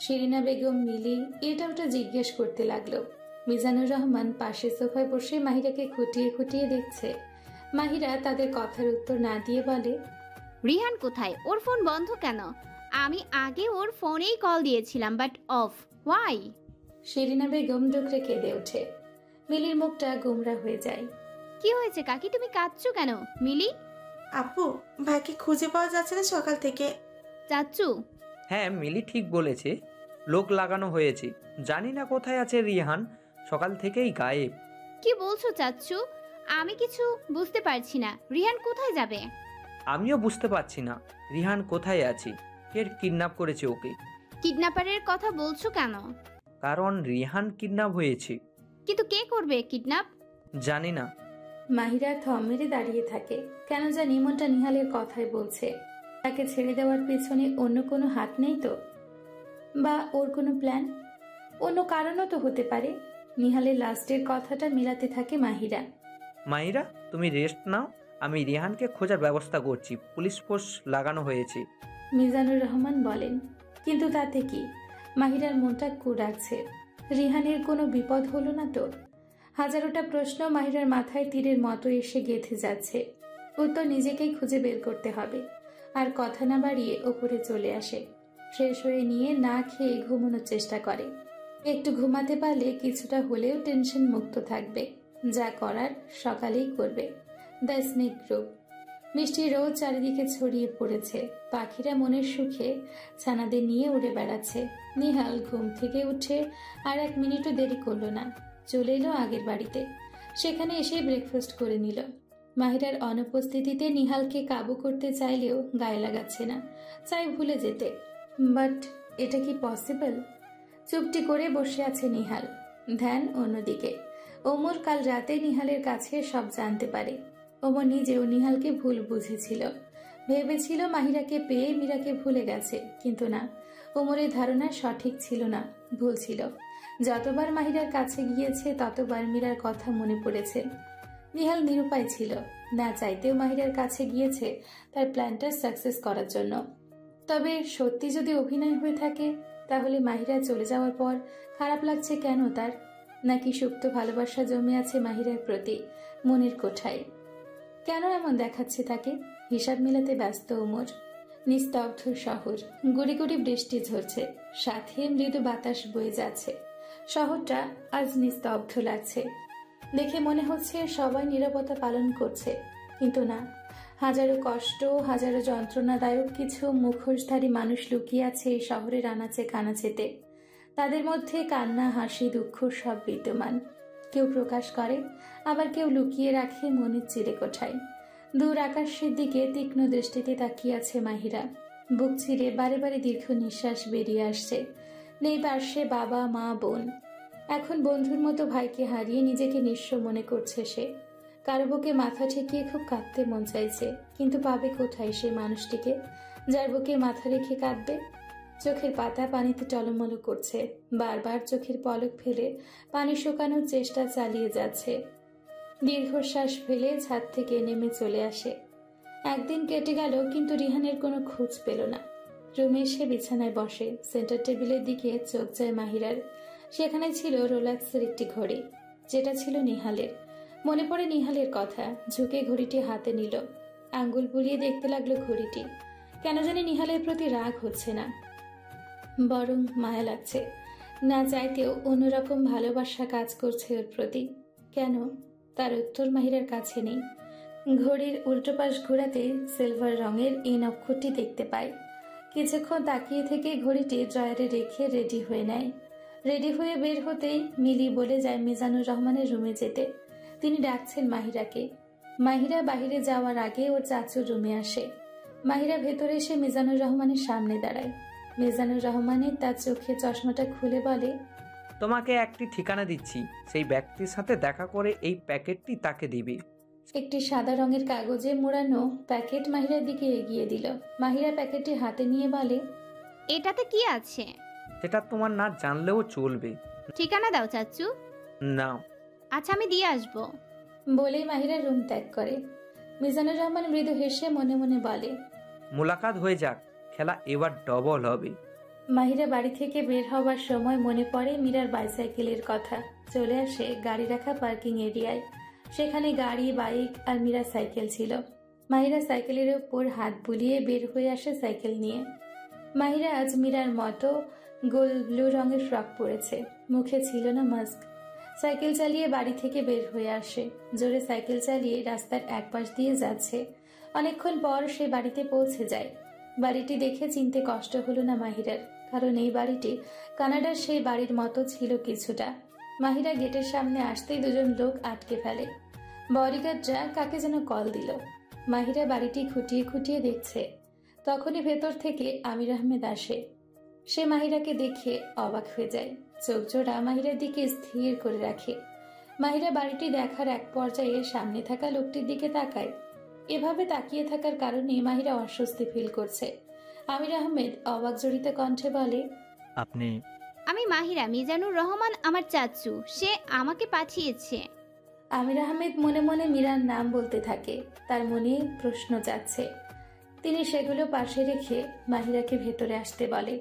শিরিনা বেগম, মিলি এটা ওটা জিজ্ঞেস করতে লাগলো। মিজানুর রহমান পাশে সোফায় বসে মাহিরাকে খুঁটিয়ে খুঁটিয়ে দেখছে। মাহিরা তাদের কথার উত্তর না দিয়ে বলে, রিহান কোথায়? ওর ফোন বন্ধ কেন? আমি আগে ওর ফোনেই কল দিয়েছিলাম, but off. Why? Shirina Begum ডুকরে কেঁদে ওঠে। মিলির মুখটা গোমরা হয়ে যায়। কি হয়েছে কাকি, তুমি কাঁদছো কেন? মিলি? আপু, ভাইকে খুঁজে পাওয়া যাচ্ছে না সকাল থেকে। চাচ্চু? হ্যাঁ, মিলি ঠিক বলেছে, লোক লাগানো হয়েছে। জানি না কোথায় আছে রিহান, সকাল থেকেই গায়েব। কি বলছো চাচ্চু? আমি কিছু বুঝতে পারছি না। রিহান কোথায় যাবে? আমিও বুঝতে পারছি না রিহান কোথায় আছে। কে কিডন্যাপ করেছে ওকে? কিডন্যাপারের কথা বলছো কেন? কারণ রিহান কিডন্যাপ হয়েছে। কিন্তু কে করবে কিডন্যাপ? জানি না। মাহিরা থম মেরে দাঁড়িয়ে থাকে। কেন জানি মনটা নিহালের কথাই বলছে। তাকে ছেড়ে দেওয়ার পেছনে অন্য কোনো হাত নেই তো? বা ওর কোনো প্ল্যান? অন্য কারণও তো হতে পারে। নিহালের লাস্টের কথাটা মেলাতে থাকে মাহিরা। মাহিরা, তুমি রেস্ট নাও, আমি রিহানকে খোঁজার ব্যবস্থা করছি। পুলিশ ফোর্স লাগানো হয়েছে। মিজানুর রহমান বলেন। কিন্তু তাতে কি? মাহিরার মনটা কুড়াচ্ছে। রিহানের কোনো বিপদ হলো না তো? হাজারোটা প্রশ্ন মাহিরার মাথায় তীরের মতো এসে গেঁথে যাচ্ছে। উত্তর নিজেকেই খুঁজে বের করতে হবে। আর কথা না বাড়িয়ে ওপরে চলে আসে। ফ্রেশ হয়ে নিয়ে না খেয়ে ঘুমানোর চেষ্টা করে। একটু ঘুমাতে পারলে কিছুটা হলেও টেনশন মুক্ত থাকবে। যা করার সকালেই করবে। The snake group. মিষ্টি রোদ চারিদিকে ছড়িয়ে পড়েছে। পাখিরা মনের সুখে ছানাদের নিয়ে উড়ে বেড়াচ্ছে। নিহাল ঘুম থেকে উঠে আর 1 মিনিটও দেরি করলো না। চলে এলো আগের বাড়িতে। সেখানে এসে ব্রেকফাস্ট করে নিল। মাহিরার অনুপস্থিতিতে নিহালকে কাবু করতে চাইলেও গায়ে লাগাচ্ছে না, চাই ভুলে যেতে। বাট এটা কি পসিবল? চুপটি করে বসে আছে নিহাল, ধ্যান অন্যদিকে। ওমর কাল রাতে নিহালের কাছে সব জানতে পারে। ওমর নিজেও নিহালকে ভুল বুঝেছিল, ভেবেছিল মাহিরাকে পেয়ে মীরাকে ভুলে গেছে, কিন্তু না, ওমরের ধারণা সঠিক ছিল না, ভুল ছিল। যতবার মাহিরার কাছে গিয়েছে ততবার মীরার কথা মনে পড়েছে। নিহাল নিরুপায় ছিল, না চাইতেও মাহিরার কাছে গিয়েছে তার প্ল্যানটা সাকসেস করার জন্য। তবে সত্যি যদি অভিনয় হয়ে থাকে, তাহলে মাহিরা চলে যাওয়ার পর খারাপ লাগছে কেন তার? নাকি সুপ্ত ভালোবাসা জমে আছে মাহিরার প্রতি মনের কোঠায়? কেন এমন দেখাচ্ছে তাকে? হিসাব মেলাতে ব্যস্ত ওমর। নিস্তব্ধ শহর, গুড়ি গুড়ি বৃষ্টি ঝরছে, সাথে মৃদু বাতাস বয়ে যাচ্ছে। শহরটা আজ নিস্তব্ধ লাগছে। দেখে মনে হচ্ছে সবাই নীরবতা পালন করছে, কিন্তু না, হাজারো কষ্ট, হাজারো যন্ত্রণাদায়ক কিছু মুখোশধারী মানুষ লুকিয়ে আছে এই শহরের আনাচে কানাচেতে। তাদের মধ্যে কান্না, হাসি, দুঃখ সব বিদ্যমান। কেউ প্রকাশ করে, আবার কেউ লুকিয়ে রাখে মনের চিরে কোঠায়। দূর আকাশের দিকে তীক্ষ্ণ দৃষ্টিতে তাকিয়ে আছে মাহিরা। বুক ছিঁড়ে বারে বারে দীর্ঘ নিঃশ্বাস বেরিয়ে আসছে। নেই পার্শ্বে বাবা, মা, বোন। এখন বন্ধুর মতো ভাইকে হারিয়ে নিজেকে নিঃস্ব মনে করছে সে। কারো বুকে মাথা ঠেকিয়ে খুব কাঁদতে মন চাইছে, কিন্তু পাবে কোথায় সেই মানুষটিকে যার বুকে মাথা রেখে কাঁদবে? চোখের পাতা পানিতে টলমল করছে, বারবার চোখের পলক ফেলে পানি শুকানোর চেষ্টা চালিয়ে যাচ্ছে। দীর্ঘশ্বাস ফেলে ছাদ থেকে নেমে চলে আসে। একদিন কেটে গেল, কিন্তু রিহানের কোনো খোঁজ পেল না। রুমে এসে বিছানায় বসে। সেন্টার টেবিলের দিকে চোখ যায় মাহিরার। সেখানে ছিল রোলাক্সের একটি ঘড়ি, যেটা ছিল নিহালের। মনে পড়ে নিহালের কথা, ঝুঁকে ঘড়িটি হাতে নিল। আঙ্গুল বুলিয়ে দেখতে লাগলো ঘড়িটি। কেন জানি নিহালের প্রতি রাগ হচ্ছে না, বরং মায়া লাগছে। না চাইতেও অন্যরকম ভালোবাসা কাজ করছে ওর প্রতি। কেন? তার উত্তর মাহিরার কাছে নেই। ঘড়ির উল্টো পাশ ঘোরাতে সিলভার রঙের এই নক্ষত্রটি দেখতে পায়। কিছুক্ষণ তাকিয়ে থেকে ঘড়িটি ড্রয়ারে রেখে রেডি হয়ে নেয়। রেডি হয়ে বের হতেই মিলি বলে যায় মিজানুর রহমানের রুমে যেতে। তিনি ডাকছেন মাহিরাকে। মাহিরা বাহিরে যাওয়ার আগে ওর চাচুর রুমে আসে। মাহিরা ভেতরে এসে মিজানুর রহমানের সামনে দাঁড়ায়। মিজানুর রহমানের তার চোখে চশমাটা খুলে বলে, তোমাকে একটি ঠিকানা দিচ্ছি, সেই ব্যক্তির সাথে দেখা করে এই প্যাকেটটি তাকে দিবি। একটি সাদা রঙের কাগজে মোড়ানো প্যাকেট মাহিরার দিকে এগিয়ে দিল। মাহিরা প্যাকেটটি হাতে নিয়ে বলে, এটাতে কি আছে? সেটা তোমার না জানলেও চলবে। ঠিকানা দাও চাচু। নাও। আচ্ছা, আমি দিয়ে আসবো। বলেই মাহিরা রুম ত্যাগ করে। মিজানুর রহমান মৃদু হেসে মনে মনে বলে, মোলাকাত হয়ে যাক, খেলা এবার ডবল হবে। মাহিরা বাড়ি থেকে বের হওয়ার সময় মনে পড়ে মীরার বাইসাইকেলের কথা। চলে আসে গাড়ি রাখা পার্কিং এরিয়ায়। সেখানে গাড়ি, বাইক আর মীরা সাইকেল ছিল। মাহিরা সাইকেলের উপর হাত বুলিয়ে বের হয়ে আসে সাইকেল নিয়ে। মাহিরা আজ মীরার মতো গোল ব্লু রঙের ফ্রক পরেছে, মুখে ছিল না মাস্ক। সাইকেল চালিয়ে বাড়ি থেকে বের হয়ে আসে। জোরে সাইকেল চালিয়ে রাস্তার এক পাশ দিয়ে যাচ্ছে। অনেকক্ষণ পর সে বাড়িতে পৌঁছে যায়। বাড়িটি দেখে চিনতে কষ্ট হলো না মাহিরার, কারণ এই বাড়িটি কানাডার সেই বাড়ির মতো ছিল কিছুটা। মাহিরা গেটের সামনে আসতেই দুজন লোক আটকে ফেলে। বডিগার্ডরা কাকে যেন কল দিল। মাহিরা বাড়িটি খুঁটিয়ে খুঁটিয়ে দেখছে। তখনই ভেতর থেকে আমির আহমেদ আসে। সে মাহিরাকে দেখে অবাক হয়ে যায়। চোখ জোড়া মাহিরার দিকে স্থির করে রাখে। মাহিরা বাড়িটি দেখার এক পর্যায়ে সামনে থাকা লোকটির দিকে তাকায়। এভাবে তাকিয়ে থাকার কারণে মাহিরা অস্বস্তি ফিল করছে। আমির আহমেদ অবাক জড়িত কণ্ঠে বলে, আমি মাহিরা, মিজানুর রহমান আমার চাচু, সে আমাকে পাঠিয়েছে। আমির আহমেদ মনে মনে মীরার নাম বলতে থাকে। তার মনে প্রশ্ন যাচ্ছে। তিনি সেগুলো পাশে রেখে মাহিরাকে ভেতরে আসতে বলে।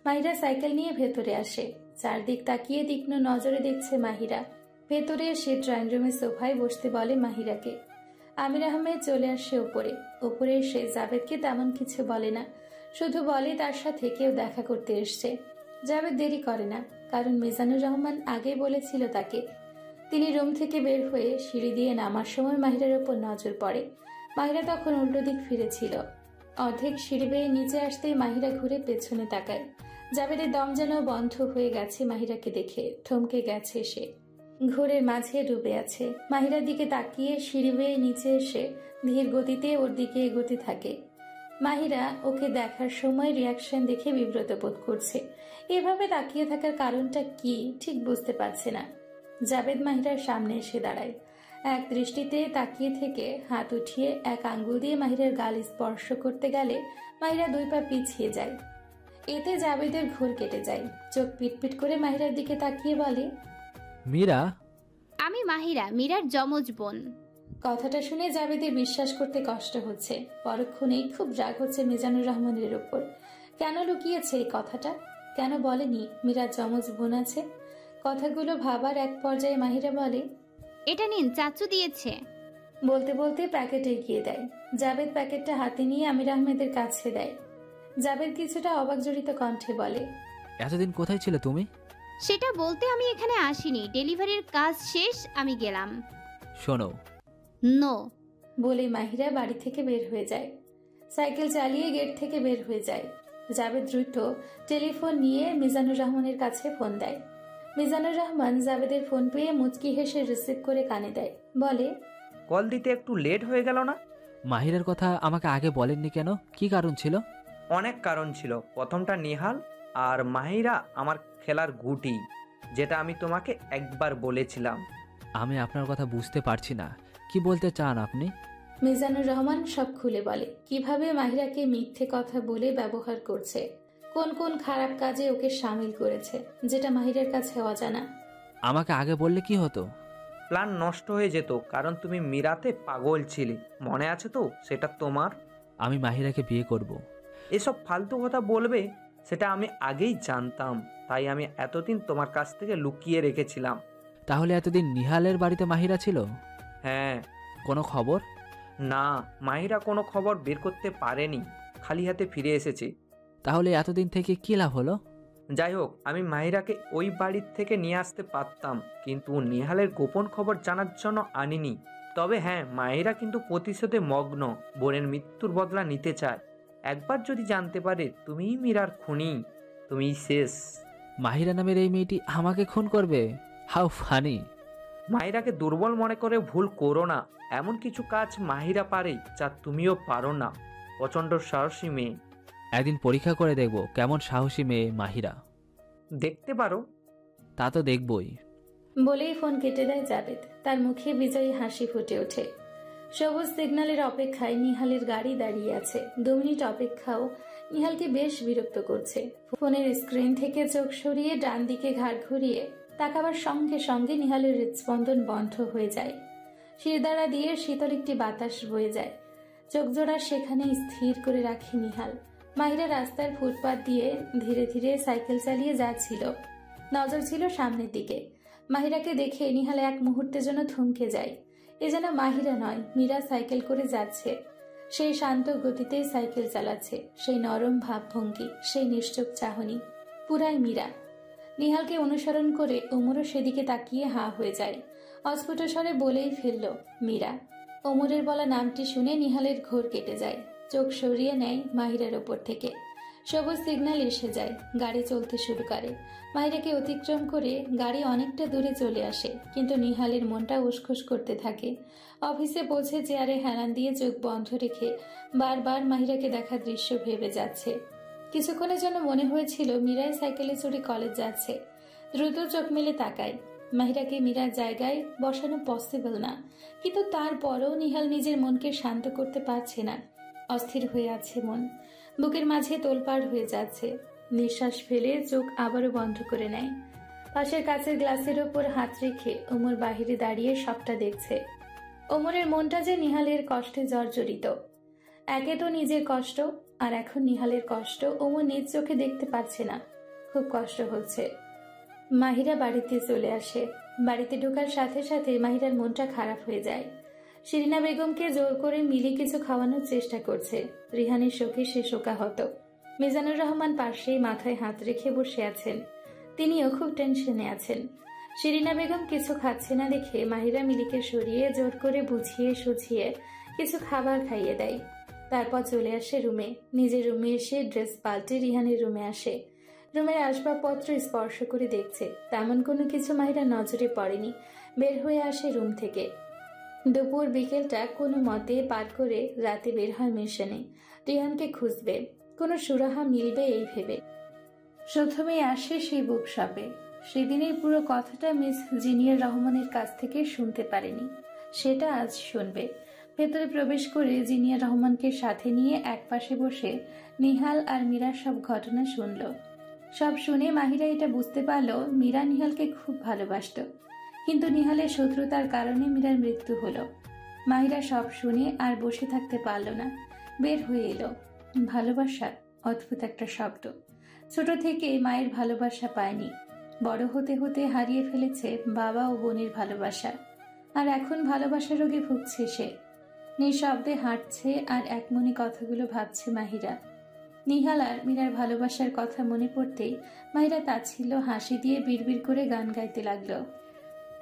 মাহিরা সাইকেল নিয়ে ভেতরে আসে। চারদিক তাকিয়ে তীক্ষ্ণ নজরে দেখছে মাহিরা। ভেতরে সে ড্রয়িং রুমের সোফায় বসতে বলে মাহিরাকে। আমির আহমেদ চলে আসে ওপরে এসে জাভেদকে তেমন কিছু বলে না, শুধু বলে তার সাথে কেউ দেখা করতে এসছে। জাভেদ দেরি করে না, কারণ মিজানুর রহমান আগেই বলেছিল তাকে। তিনি রুম থেকে বের হয়ে সিঁড়ি দিয়ে নামার সময় মাহিরার ওপর নজর পড়ে। মাহিরা তখন উল্টো দিক ফিরেছিল। অর্ধেক সিঁড়ি বেয়ে নিচে আসতেই মাহিরা ঘুরে পেছনে তাকায়। জাভেদের দম যেন বন্ধ হয়ে গেছে মাহিরাকে দেখে, থমকে গেছে সে। ঘোরের মাঝে ডুবে আছে। মাহিরার দিকে তাকিয়ে সিঁড়ি বেয়ে নিচে এসে ধীর গতিতে ওর দিকে এগোতে থাকে। মাহিরা ওকে দেখার সময় রিয়াকশন দেখে বিব্রত বোধ করছে। এভাবে তাকিয়ে থাকার কারণটা কি ঠিক বুঝতে পারছে না। জাভেদ মাহিরার সামনে এসে দাঁড়ায়। এক দৃষ্টিতে তাকিয়ে থেকে হাত উঠিয়ে এক আঙ্গুল দিয়ে মাহিরার গাল স্পর্শ করতে গেলে মাহিরা 2 পা পিছিয়ে যায়। এতে জাভেদের ঘোর কেটে যায়। চোখ পিটপিট করে মাহিরার দিকে তাকিয়ে বলে, মীরা। আমি মাহিরা, মীরার যমজ বোন। কথাটা শুনে জাভেদের বিশ্বাস করতে কষ্ট হচ্ছে। পরক্ষণেই খুব রাগ হচ্ছে মিজানুর রহমানের উপর। কেন লুকিয়েছে এই কথাটা? কেন বলেনি মীরার যমজ বোন আছে? কথাগুলো ভাবার এক পর্যায়ে মাহিরা বলে, এটা নিন, চাচু দিয়েছে। বলতে বলতে প্যাকেট এগিয়ে দেয়। জাভেদ প্যাকেটটা হাতে নিয়ে আমির আহমেদের কাছে দেয়। জাভেদ কিছুটা অবাক জড়িত কণ্ঠে বলে, এতদিন কোথায় ছিলে তুমি? সেটা বলতে আমি এখানে আসিনি, ডেলিভারির কাজ শেষ আমি গেলাম। শোনো। নো বলে মাহিরা বাড়ি থেকে বের হয়ে যায়। সাইকেল চালিয়ে গেট থেকে বের হয়ে যায়। জাভেদ দ্রুত টেলিফোন নিয়ে মিজানুর রহমানের কাছে ফোন দেয়। মিজানুর রহমান জাভেদের ফোন পেয়ে মুচকি হেসে রিসিভ করে কানে দেয়। বলে, কল দিতে একটু লেট হয়ে গেল না? মাহিরার কথা আমাকে আগে বলেননি কেন? কি কারণ ছিল? অনেক কারণ ছিল। প্রথমটা নিহাল, আর মাহিরা আমার খেলার গুটি, যেটা আমি তোমাকে একবার বলেছিলাম। আমি আপনার কথা বুঝতে পারছি না, কি বলতে চান আপনি? মিজানুর রহমান সব খুলে বলে। কিভাবে মাহিরাকে মিথ্যে কথা বলে ব্যবহার করছে, কোন কোন খারাপ কাজে ওকে সামিল করেছে, যেটা মাহিরার কাছে অজানা। আমাকে আগে বললে কি হতো? প্ল্যান নষ্ট হয়ে যেত, কারণ তুমি মীরাতে পাগল ছিলে, মনে আছে তো? সেটা তোমার। আমি মাহিরাকে বিয়ে করব। এসব ফালতু কথা বলবে সেটা আমি আগেই জানতাম, তাই আমি এতদিন তোমার কাছ থেকে লুকিয়ে রেখেছিলাম। তাহলে এতদিন নিহালের বাড়িতে মাহিরা ছিল? হ্যাঁ। কোনো খবর? না, মাহিরা কোনো খবর বের করতে পারেনি, খালি হাতে ফিরে এসেছে। তাহলে এতদিন থেকে কি লাভ হলো? যাই হোক, আমি মাহিরাকে ওই বাড়ির থেকে নিয়ে আসতে পারতাম, কিন্তু নিহালের গোপন খবর জানার জন্য আনিনি। তবে হ্যাঁ, মাহিরা কিন্তু প্রতিশোধে মগ্ন, বোনের মৃত্যুর বদলা নিতে চায়। একবার যদি জানতে পারে তুমিই মীরার খুনি, তুমিই শেষ। মাহিরা নামের এই মেয়েটি আমাকে খুন করবে? How funny! মাহিরাকে দুর্বল মনে করে ভুল করো না। এমন কিছু কাজ মাহিরা পারে যা তুমিও পারো না। প্রচণ্ড সাহসী মেয়ে। একদিন পরীক্ষা করে দেখব কেমন সাহসী মেয়ে মাহিরা। দেখতে পারো। তা তো দেখবই। বলেই ফোন কেটে দেয় জাভেদ। তার মুখে বিজয়ী হাসি ফুটে ওঠে। সবুজ সিগন্যালের অপেক্ষায় নিহালের গাড়ি দাঁড়িয়ে আছে। 2 মিনিট অপেক্ষাও নিহালকে বেশ বিরক্ত করছে। ফোনের স্ক্রিন থেকে চোখ সরিয়ে ডান দিকে ঘাড় ঘুরিয়ে তাকাবার সঙ্গে সঙ্গে নিহালের হৃদস্পন্দন বন্ধ হয়ে যায়। শিরদাঁড়া দিয়ে শীতল একটি বাতাস বয়ে যায়। চোখ জোড়া সেখানে স্থির করে রাখে নিহাল। মাহিরা রাস্তার ফুটপাত দিয়ে ধীরে ধীরে সাইকেল চালিয়ে যাচ্ছিল। নজর ছিল সামনের দিকে। মাহিরাকে দেখে নিহাল এক মুহূর্তের জন্য থমকে যায়। এ যেন মাহিরা নয়, মীরা সাইকেল করে যাচ্ছে। সেই শান্ত গতিতেই সাইকেল চালাচ্ছে, সেই নরম ভাবভঙ্গি, সেই নিশ্চুপ চাহনি, পুরাই মীরা। নিহালকে অনুসরণ করে ওমরও সেদিকে তাকিয়ে হাঁ হয়ে যায়। অস্ফুট স্বরে বলেই ফেলল, মীরা। ওমরের বলা নামটি শুনে নিহালের ঘোর কেটে যায়। চোখ সরিয়ে নেয় মাহিরার ওপর থেকে। সবুজ সিগন্যাল এসে যায়, গাড়ি চলতে শুরু করে। মাহিরাকে অতিক্রম করে গাড়ি অনেকটা দূরে চলে আসে, কিন্তু নিহালের মনটা উসখুস করতে থাকে। অফিসে পৌঁছে চেয়ারে হেলান দিয়ে চোখ বন্ধ রেখে বারবার মাহিরাকে দেখা দৃশ্য ভেবে যাচ্ছে। কিছুক্ষণের জন্য মনে হয়েছিল মীরাই সাইকেলে চড়ে কলেজ যাচ্ছে। দ্রুত চোখ মেলে তাকায়। মাহিরাকে মীরার জায়গায় বসানো পসিবল না, কিন্তু তারপরও নিহাল নিজের মনকে শান্ত করতে পারছে না। অস্থির হয়ে আছে মন, বুকের মাঝে তোলপাড় হয়ে যাচ্ছে। নিঃশ্বাস ফেলে চোখ আবারও বন্ধ করে নেয়। পাশের কাচের গ্লাসের ওপর হাত রেখে ওমর বাহিরে দাঁড়িয়ে সবটা দেখছে। ওমরের মনটা যে নিহালের কষ্টে জর্জরিত। একে তো নিজের কষ্ট, আর এখন নিহালের কষ্ট ওমর নিজ চোখে দেখতে পাচ্ছে না। খুব কষ্ট হচ্ছে। মাহিরা বাড়িতে চলে আসে। বাড়িতে ঢোকার সাথে সাথে মাহিরার মনটা খারাপ হয়ে যায়। শিরিনা বেগমকে জোর করে মিলি কিছু খাওয়ানোর চেষ্টা করছে। রিহানের শোকে সে শোকাহত। মিজানুর রহমান পাশেই মাথায় হাত রেখে বসে আছেন। তিনিও খুব টেনশনে আছেন। শিরিনা বেগম কিছু খাচ্ছে না দেখে মাহিরা মিলিকে সরিয়ে জোর করে বুঝিয়ে সুঝিয়ে কিছু খাবার খাইয়ে দেয়। তারপর চলে আসে রুমে। নিজের রুমে এসে ড্রেস পাল্টে রিহানের রুমে আসে। রুমের আসবাবপত্র স্পর্শ করে দেখছে। তেমন কোনো কিছু মাহিরা নজরে পড়েনি। বের হয়ে আসে রুম থেকে। দুপুর বিকেলটা কোনো মতে পার করে রাতে বের হয় মিশনে। রিহানকে খুঁজবে, কোনো সুরাহা মিলবে এই ভেবে। প্রথমেই আসে সেই বুক শপে। সেদিনের পুরো কথাটা মিস জিনিয়ার রহমানের কাছ থেকে শুনতে পারেনি, সেটা আজ শুনবে। ভেতরে প্রবেশ করে জিনিয়া রহমানকে সাথে নিয়ে একপাশে বসে নিহাল আর মীরার সব ঘটনা শুনল। সব শুনে মাহিরা এটা বুঝতে পারল মীরা নিহালকে খুব ভালোবাসত, কিন্তু নিহালের শত্রুতার কারণে মীরার মৃত্যু হলো। মাহিরা সব শুনে আর বসে থাকতে পারল না, বের হয়ে এলো। ভালোবাসা অদ্ভুত একটা শব্দ। ছোট থেকে মায়ের ভালোবাসা পায়নি, বড় হতে হতে হারিয়ে ফেলেছে বাবা ও বোনের ভালোবাসা। আর এখন ভালোবাসা রোগে ভুগছে সে। নিঃশব্দে হাঁটছে আর একমনে কথাগুলো ভাবছে মাহিরা। নিহাল আর মীরার ভালোবাসার কথা মনে পড়তেই মাহিরা তাচ্ছিল্য হাসি দিয়ে বিড়বিড় করে গান গাইতে লাগলো।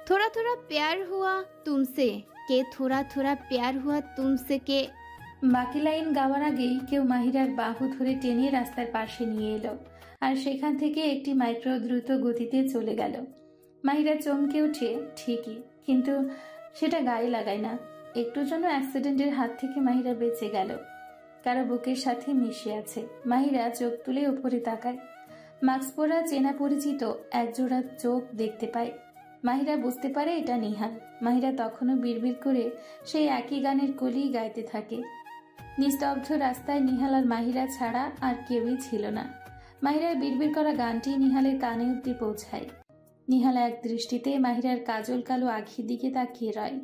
थोड़ा थोड़ा प्यार हुआ तुमसे के थोड़ा थोड़ा प्यार हुआ तुमसे के। বাকি লাইন গাওয়ার আগেই কেউ মাহিরার বাহু ধরে টেনে রাস্তার পাশে নিয়ে এলো আর সেখান থেকে একটি মাইক্রো দ্রুত গতিতে চলে গেল। মাহিরা চমকে উঠে ঠিকই, কিন্তু সেটা গায়ে লাগায় না। একটুর জন্য অ্যাক্সিডেন্টের হাত থেকে মাহিরা বেঁচে গেল। কারো বুকের সাথে মিশে আছে। মাহিরা চোখ তুলে উপরে তাকায়। মাস্ক পরা চেনা পরিচিত একজোড়া চোখ দেখতে পায়। মাহিরা বুঝতে পারে এটা নিহাল। মাহিরা তখনও বিড়বিড় করে সেই একই গানের কলি গাইতে থাকে। নিস্তব্ধ রাস্তায় নিহাল আর মাহিরা ছাড়া আর কেউই ছিল না। মাহিরার বিড়বিড় করা গানটি নিহালের কানে অব্দি পৌঁছায়। নিহাল এক দৃষ্টিতে মাহিরার কাজল কালো আখির দিকে তাকিয়ে রয়।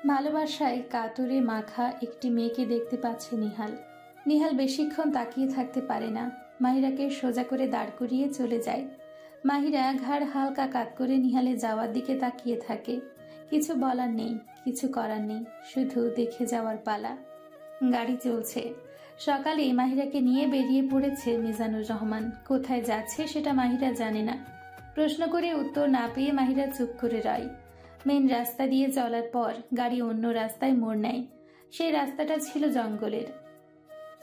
ভালোবাসায় কাতরে মাখা একটি মেয়েকে দেখতে পাচ্ছে নিহাল। নিহাল বেশিক্ষণ তাকিয়ে থাকতে পারে না, মাহিরাকে সোজা করে দাঁড় করিয়ে চলে যায়। মাহিরা ঘাড় হালকা কাত করে নিহালে যাওয়ার দিকে তাকিয়ে থাকে। কিছু বলার নেই, কিছু করার নেই, শুধু দেখে যাওয়ার পালা। গাড়ি চলছে। সকালে মাহিরাকে নিয়ে বেরিয়ে পড়েছে মিজানুর রহমান। কোথায় যাচ্ছে সেটা মাহিরা জানে না। প্রশ্ন করে উত্তর না পেয়ে মাহিরা চুপ করে রয়। মেন রাস্তা দিয়ে চলার পর গাড়ি অন্য রাস্তায় মোড় নেয়। সেই রাস্তাটা ছিল জঙ্গলের।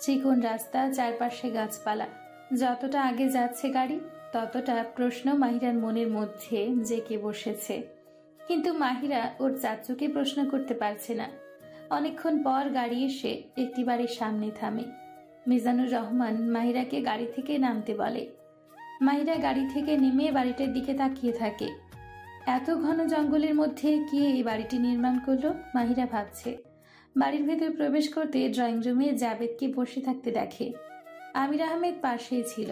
চিকন রাস্তা, চারপাশে গাছপালা। যতটা আগে যাচ্ছে গাড়ি ততটা প্রশ্ন মাহিরার মনের মধ্যে জেঁকে বসেছে। কিন্তু মাহিরা ওর চাচুকে প্রশ্ন করতে পারছে না। অনেকক্ষণ পর গাড়ি এসে একটি বাড়ির সামনে থামে। মিজানুর রহমান মাহিরাকে গাড়ি থেকে নামতে বলে। মাহিরা গাড়ি থেকে নেমে বাড়িটার দিকে তাকিয়ে থাকে। এত ঘন জঙ্গলের মধ্যে কে এই বাড়িটি নির্মাণ করলো মাহিরা ভাবছে। বাড়ির ভেতর প্রবেশ করতে ড্রয়িং রুমে জাবেদকে বসে থাকতে দেখে। আমির আহমেদ পাশেই ছিল।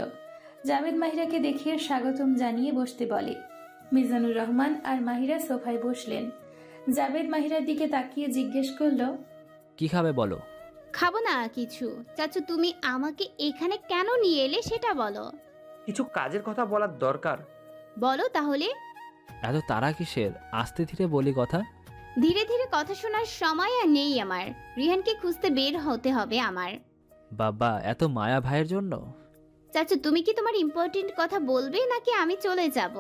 জাবেদ মাহিরাকে দেখে স্বাগতম জানিয়ে বসতে বলে। মিজানুর রহমান আর মাহিরা সোফায় বসলেন। জাবেদ মাহিরার দিকে তাকিয়ে জিজ্ঞেস করলো, কি খাবে বলো? খাবো না কিছু। চাচু তুমি আমাকে এখানে কেন নিয়ে এলে সেটা বলো। কিছু কাজের কথা বলার দরকার। বলো তাহলে। এত তারা কিসের? আস্তে ধীরে বলি কথা। ধীরে ধীরে কথা শোনার সময় আর নেই আমার। রিহানকে খুঁজতে বের হতে হবে আমার। বাবা, এত মায়া ভাইয়ের জন্য? চাচু তুমি কি তোমার ইম্পর্টেন্ট কথা বলবে নাকি আমি চলে যাব?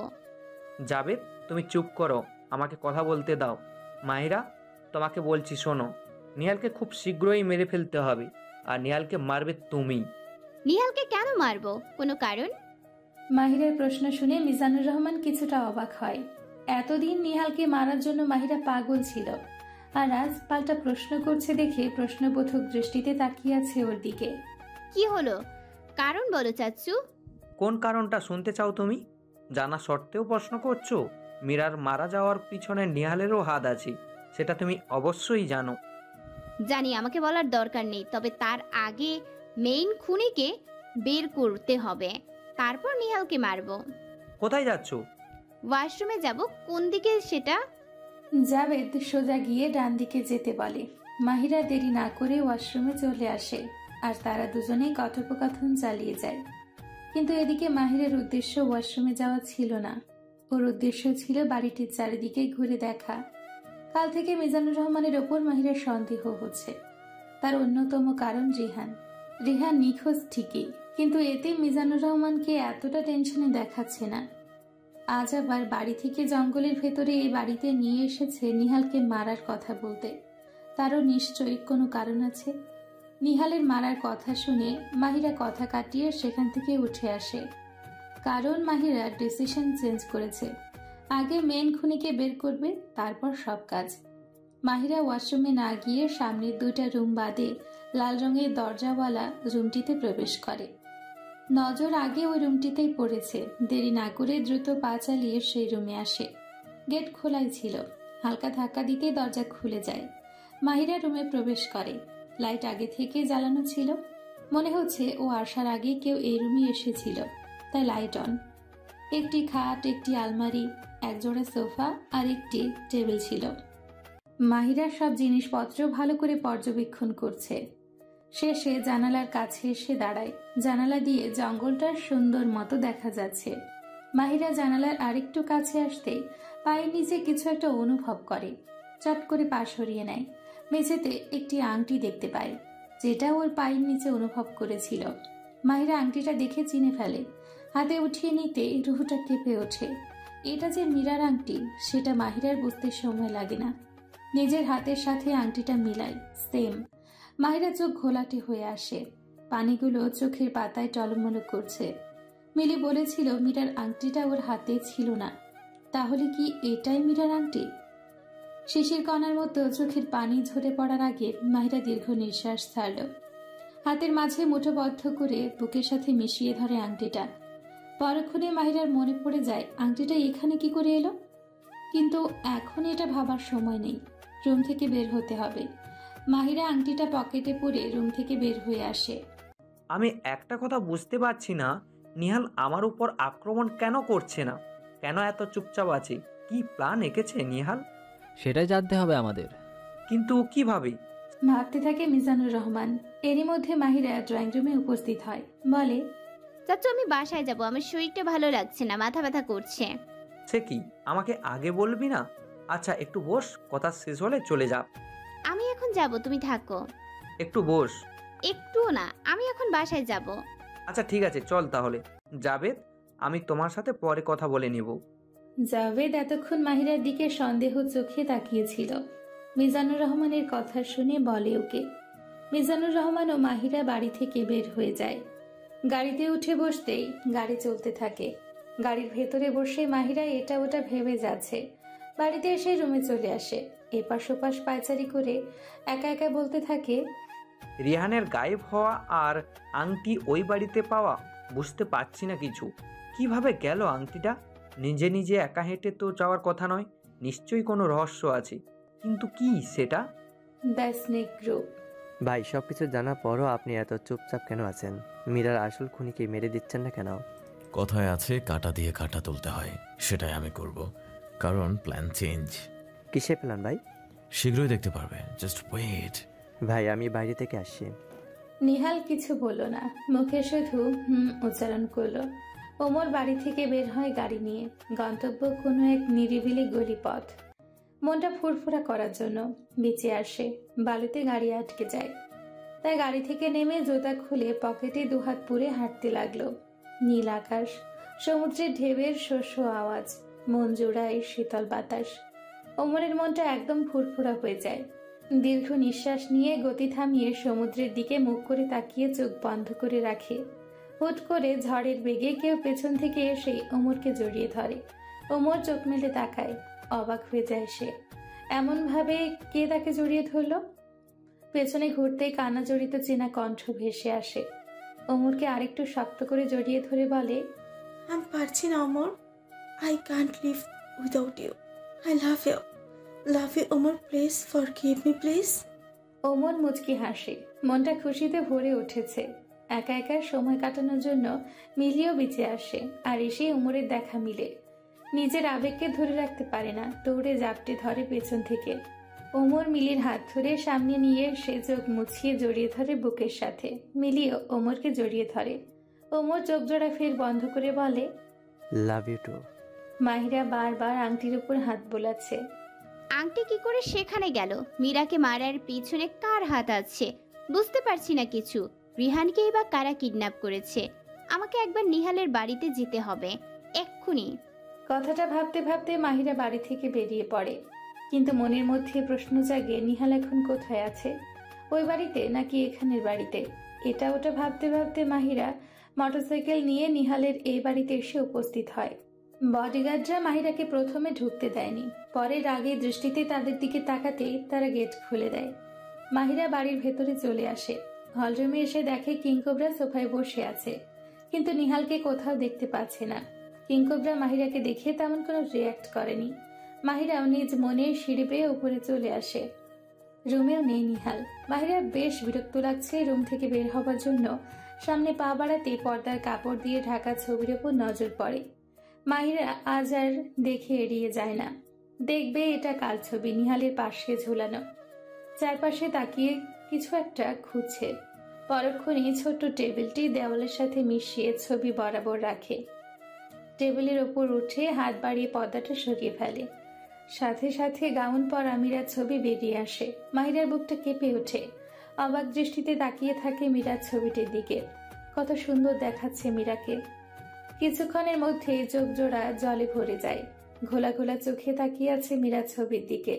জাবেদ, তুমি চুপ করো, আমাকে কথা বলতে দাও। মাহিরা, তোমাকে বলছি শোনো, নিহালকে খুব শীঘ্রই মেরে ফেলতে হবে, আর নিহালকে মারবে তুমি। নিহালকে কেন মারবো? কোনো কারণ? মাহিরার প্রশ্ন শুনে মিজানুর রহমান কিছুটা অবাক হয়। এতদিন নিহালকে মারার জন্য মাহিরা পাগল ছিল, আর আজ পাল্টা প্রশ্ন করছে দেখে প্রশ্নবোধক দৃষ্টিতে তাকিয়ে আছে ওর দিকে। কি হলো? কারণ বলো চাচু। কোন কারণটা শুনতে চাও তুমি? জানা সত্ত্বেও প্রশ্ন করছো? মীরার মারা যাওয়ার পিছনে নিহালেরও হাত আছে, সেটা তুমি অবশ্যই জানো। জানি, আমাকে বলার দরকার নেই। তবে তার আগে মেইন খুনিকে বের করতে হবে, তারপর নিহালকে মারবো। কোথায় যাচ্ছ? ওয়াশরুমে যাব। কোন দিকে সেটা? জাবেদ সোজা গিয়ে ডান দিকে যেতে বলে। মাহিরা দেরি না করে ওয়াশরুমে চলে আসে, আর তারা দুজনেই কথোপকথন চালিয়ে যায়। কিন্তু এদিকে মাহিরের উদ্দেশ্য ওয়াশরুমে যাওয়া ছিল না। ও ওর উদ্দেশ্য ছিল বাড়িটির চারিদিকে ঘুরে দেখা। কাল থেকে মিজানুর রহমানের ওপর মাহিরার সন্দেহ হচ্ছে। তার অন্যতম কারণ রিহান। রিহান নিখোঁজ ঠিকই, কিন্তু এতে মিজানুর রহমানকে এতটা টেনশনে দেখাচ্ছে না। আজ আবার বাড়ি থেকে জঙ্গলের ভেতরে এই বাড়িতে নিয়ে এসেছে নিহালকে মারার কথা বলতে। তারও নিশ্চয়ই কোনো কারণ আছে। নিহালের মারার কথা শুনে মাহিরা কথা কাটিয়ে সেখান থেকে উঠে আসে। কারণ মাহিরা ডিসিশন চেঞ্জ করেছে। আগে মেন খুনিকে বের করবে, তারপর সব কাজ। মাহিরা ওয়াশরুমে না গিয়ে সামনের 2টা রুম বাদে লাল রঙের দরজাওয়ালা রুমটিতে প্রবেশ করে। নজর আগে ওই রুমটিতেই পড়েছে। দেরি না করে দ্রুত পা চালিয়ে সেই রুমে আসে। গেট খোলাই ছিল। হালকা ধাক্কা দিতেই দরজা খুলে যায়। মাহিরা রুমে প্রবেশ করে। লাইট আগে থেকে জ্বালানো ছিল। মনে হচ্ছে ও আসার আগে কেউ এই রুমে এসেছিল, তাই লাইট অন। একটি খাট, একটি আলমারি, একজোড়া সোফা আর একটি টেবিল ছিল। মাহিরা সব জিনিসপত্র ভালো করে পর্যবেক্ষণ করছে। শেষে জানালার কাছে এসে দাঁড়ায়। জানালা দিয়ে জঙ্গলটার সুন্দর মতো দেখা যাচ্ছে। মাহিরা জানালার আরেকটু কাছে আসতেই পায়ের নিচে কিছু একটা অনুভব করে। চট করে পা সরিয়ে নেয়। মেঝেতে একটি আংটি দেখতে পায়, যেটা ওর পায়ের নিচে অনুভব করেছিল। মাহিরা আংটিটা দেখে চিনে ফেলে। হাতে উঠিয়ে নিতে রুহুটা কেঁপে ওঠে। এটা যে মীরার আংটি সেটা মাহিরার বুঝতে সময় লাগে না। নিজের হাতের সাথে আংটিটা মিলায়, সেম। মাহিরা চোখ ঘোলাটে হয়ে আসে। পানিগুলো চোখের পাতায় টলমল করছে। মিলি বলেছিল মীরার আংটিটা ওর হাতে ছিল না। তাহলে কি এটাই মীরার আংটি? শিশির কণার মতো চোখের পানি ঝরে পড়ার আগে মাহিরা দীর্ঘ নিঃশ্বাস ছাড়ল। হাতের মাঝে মুঠোবদ্ধ করে বুকের সাথে মিশিয়ে ধরে আংটিটা। পরক্ষণে মাহিরার মনে পড়ে যায় আংটিটা এখানে কি করে এলো। কিন্তু এখন এটা ভাবার সময় নেই। রুম থেকে বের হতে হবে। মাহিরা আংটিটা পকেটে পুরে রুম থেকে বের হয়ে আসে। আমি একটা কথা বুঝতে পারছি না, নিহাল আমার উপর আক্রমণ কেন করছে না? কেন এত চুপচাপ আছে? কি প্ল্যান এঁকেছে নিহাল? সেটাই জানতে হবে আমাদের। কিন্তু কিভাবে? ভাবতে থাকে মিজানুর রহমান। এরই মধ্যে মাহিরা ড্রয়িং রুমে উপস্থিত হয়। বলে, চাচু আমি বাসায় যাব, আমার শরীরটা ভালো লাগছে না, মাথা ব্যথা করছে। সে কি, আমাকে আগে বলবি না? আচ্ছা একটু বস, কথা শেষ হলে চলে যা। আমি এখন যাব, তুমি থাকো। একটু বস। একটুও না, আমি এখন বাসায় যাব। আচ্ছা ঠিক আছে, চল তাহলে। জাবেদ, আমি তোমার সাথে পরে কথা বলে নিব। জাভেদ এতক্ষণ মাহিরার দিকে সন্দেহ চোখে তাকিয়েছিল। মিজানুর রহমানের কথা শুনে বলে ওকে। মিজানুর রহমান ও মাহিরা বাড়ি থেকে বের হয়ে যায়। গাড়িতে উঠে বসতেই গাড়ি চলতে থাকে। গাড়ির ভেতরে বসে মাহিরা এটা ওটা ভেবে যাচ্ছে। বাড়িতে এসে রুমে চলে আসে। এপাশ ওপাশ পায়চারি করে একা একা বলতে থাকে, রিহানের গায়েব হওয়া আর আংটি ওই বাড়িতে পাওয়া, বুঝতে পারছি না কিছু। কিভাবে গেল আংটিটা? নিজে নিজে একা হেঁটে তো যাওয়ার কথা নয়। নিশ্চয়ই কোনো রহস্য আছে, কিন্তু কি সেটা? The snake group. ভাই, সব কিছু জানার পরও আপনি এত চুপচাপ কেন আছেন? মীরার আসল খুনিকে মেরে দিচ্ছেন না কেন? কথায় আছে কাটা দিয়ে কাটা তুলতে হয়, সেটাই আমি করব, কারণ প্ল্যান চেঞ্জ। কিসে প্ল্যান ভাই? শীঘ্রই দেখতে পারবে, জাস্ট ওয়েট। ভাই, আমি বাইরে থেকে আসছি। নিহাল কিছু বলল না, মুখে শুধু উচ্চারণ করলো। ওমর বাড়ি থেকে বের হয় গাড়ি নিয়ে। গন্তব্য কোনো এক নিরিবিলি গলিপথ। মনটা ফুরফুরা করার জন্য বেঁচে আসে। বালুতে গাড়ি আটকে যায়, তাই গাড়ি থেকে নেমে জুতা খুলে পকেটে দুহাত পুরে হাঁটতে লাগলো। নীল আকাশ, সমুদ্রের ঢেউয়ের শস্য আওয়াজ, মন জোড়ায় শীতল বাতাস। ওমরের মনটা একদম ফুরফুরা হয়ে যায়। দীর্ঘ নিঃশ্বাস নিয়ে গতি থামিয়ে সমুদ্রের দিকে মুখ করে তাকিয়ে চোখ বন্ধ করে রাখে। হুট করে ঝড়ের বেগে কেউ পেছন থেকে এসে ওমরকে জড়িয়ে ধরে। ওমর চোখ মেলে তাকায়, অবাক হয়ে যায় সে। এমন ভাবে কে তাকে জড়িয়ে ধরলো? পেছনে ঘুরতেই কান্না জড়িত চেনা কণ্ঠ ভেসে আসে। ওমরকে আরেকটু শক্ত করে জড়িয়ে ধরে বলে, আমি পারছি না Amar. I can't live without you. I love you. Love you Amar, please forgive me please. Omar মুচকি হাসে। মনটা খুশিতে ভরে উঠেছে। একা একা সময় কাটানোর জন্য মিলিও বেঁচে আসে। আর এসে ওমরের দেখা মিলে। নিজের আবেগকে ধরে রাখতে পারে না, দৌড়ে জাপটে ধরে পেছন থেকে। ওমর মিলির হাত ধরে সামনে নিয়ে সে চোখ মুছিয়ে জড়িয়ে ধরে বুকের সাথে। মিলিও ওমরকে জড়িয়ে ধরে। ওমর চোখ জোড়া ফের বন্ধ করে বলে, লাভ ইউ টু। মাহিরা বারবার আংটির উপর হাত বোলাচ্ছে। আংটি কি করে সেখানে গেল? মীরাকে মারার পিছনে কার হাত আছে বুঝতে পারছি না কিছু। রিহানকেই বা কারা কিডন্যাপ করেছে? আমাকে একবার নিহালের বাড়িতে যেতে হবে এক্ষুনি। কথাটা ভাবতে ভাবতে মাহিরা বাড়ি থেকে বেরিয়ে পড়ে, কিন্তু মনের মধ্যে প্রশ্ন জাগে নিহাল এখন কোথায় আছে, ওই বাড়িতে নাকি এখানের বাড়িতে। এটা ওটা ভাবতে ভাবতে মাহিরা মোটরসাইকেল নিয়ে নিহালের এই বাড়িতে এসে উপস্থিত হয়। বডিগার্ডরা মাহিরাকে প্রথমে ঢুকতে দেয়নি, পরে রাগে দৃষ্টিতে তাদের দিকে তাকাতেই তারা গেট খুলে দেয়। মাহিরা বাড়ির ভেতরে চলে আসে। হলরুমে এসে দেখে কিংকোবরা সোফায় বসে আছে, কিন্তু নিহালকে কোথাও দেখতে পাচ্ছে না। কিংকোবরা মাহিরাকে দেখে তেমন কোনো রিয়্যাক্ট করেনি। মাহিরাও নিজ মনে সিঁড়ি বেয়ে উপরে চলে আসে। রুমেও নেই নিহাল। মাহিরার বেশ বিরক্ত লাগছে। রুম থেকে বের হবার জন্য সামনে পা বাড়াতে পর্দার কাপড় দিয়ে ঢাকা ছবির ওপর নজর পড়ে। মাহিরা আজ আর দেখে এড়িয়ে যায় না। দেখবে এটা কাল ছবি, নিহালের পাশে ঝুলানো। চারপাশে তাকিয়ে কিছু একটা খুঁজছে। পরক্ষণে ছোট্ট টেবিলটি দেওয়ালের সাথে মিশিয়ে ছবি বরাবর রাখে। টেবিলের ওপর উঠে হাত বাড়িয়ে পর্দাটা সরিয়ে ফেলে। সাথে সাথে গাউন পরা মীরার ছবি বেরিয়ে আসে। মাহিরার বুকটা কেঁপে ওঠে। অবাক দৃষ্টিতে তাকিয়ে থাকে মীরার ছবিটির দিকে। কত সুন্দর দেখাচ্ছে মীরাকে। কিছুক্ষণের মধ্যে চোখ জোড়া জলে ভরে যায়। ঘোলা ঘোলা চোখে তাকিয়ে আছে মীরার ছবির দিকে।